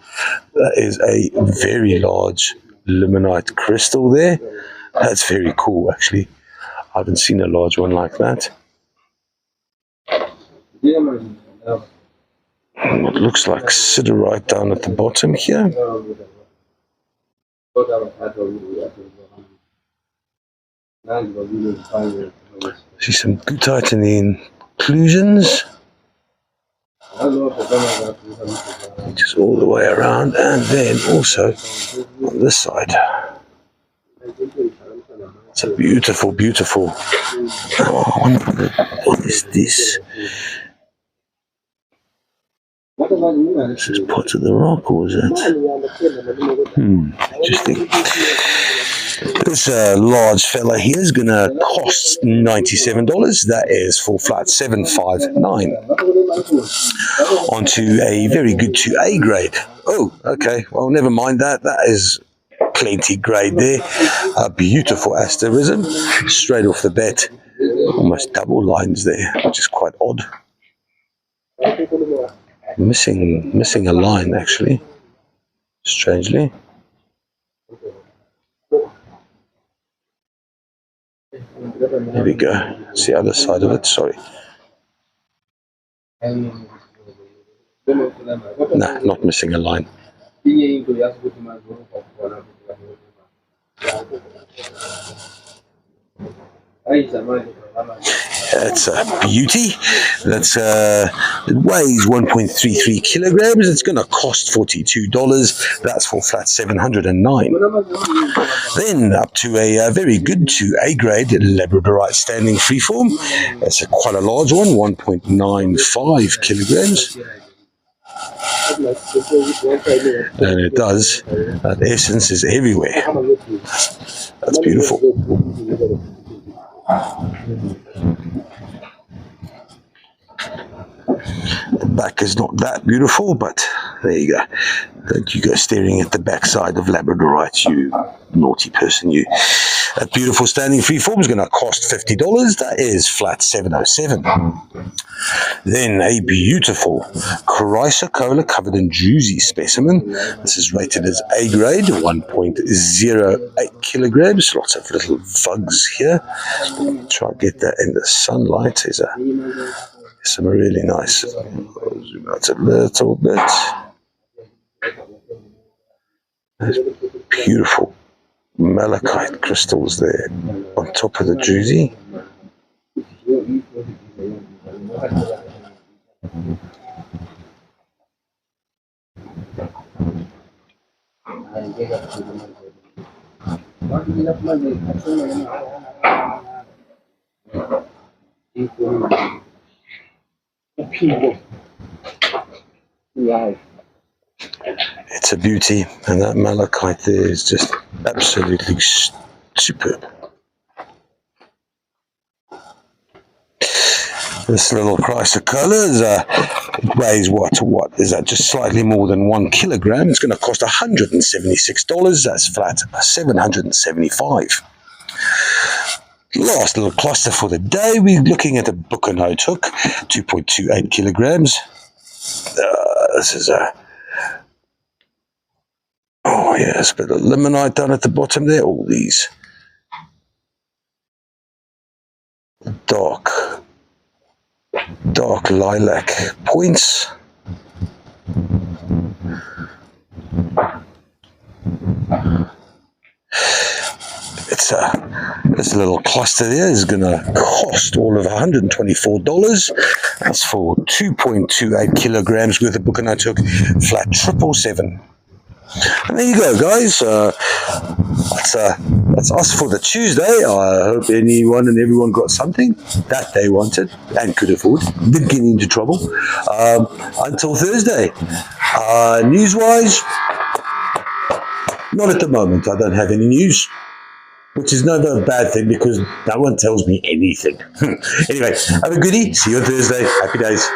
Speaker 1: That is a very large limonite crystal there. That's very cool, actually. I haven't seen a large one like that. What looks like siderite down at the bottom here. See some goethite in the inclusions. Just all the way around, and then also on this side. It's a beautiful, beautiful. Oh, I wonder what is this? This is part of the rock, or is that? Interesting. This large fella here is going to cost $97. That is for flat 759. Onto a very good to A grade. Oh, okay. Well, never mind that. That is plenty grade there. A beautiful asterism. Straight off the bat. Almost double lines there, which is quite odd. Missing a line, actually. Strangely. There we go. It's the other side of it. Sorry. No, not missing a line. That's a beauty. That's it weighs 1.33 kilograms. It's going to cost $42. That's for flat 709. Then up to a very good to A grade Labradorite standing freeform. That's quite a large one, 1.95 kilograms. And it does. That essence is everywhere. That's beautiful. The back is not that beautiful, but there you go. Don't you go staring at the backside of Labradorite, you naughty person, you. That beautiful standing freeform is going to cost $50. That is flat 707. Then a beautiful Chrysocolla covered in drusy specimen. This is rated as A grade, 1.08 kilograms. Lots of little bugs here. Try and get that in the sunlight. There's some really nice. I'll zoom out a little bit. There's beautiful malachite crystals there on top of the drusy. It's a beauty, and that malachite there is just absolutely superb. This little Chrysocolla weighs what is that? Just slightly more than 1 kilogram. It's going to cost $176. That's flat $775. Last little cluster for the day. We're looking at a Bucanote hook, 2.28 kilograms. This is a yes, a bit of limonite down at the bottom there. All these dark lilac points. This little cluster there is going to cost all of $124. That's for 2.28 kilograms worth of Bucanote hook, flat 777. And there you go, guys. That's us for the Tuesday. I hope anyone and everyone got something that they wanted and could afford. Didn't get into trouble. Until Thursday. News-wise, not at the moment. I don't have any news, which is never a bad thing because no one tells me anything. Anyway, have a goodie. See you on Thursday. Happy days.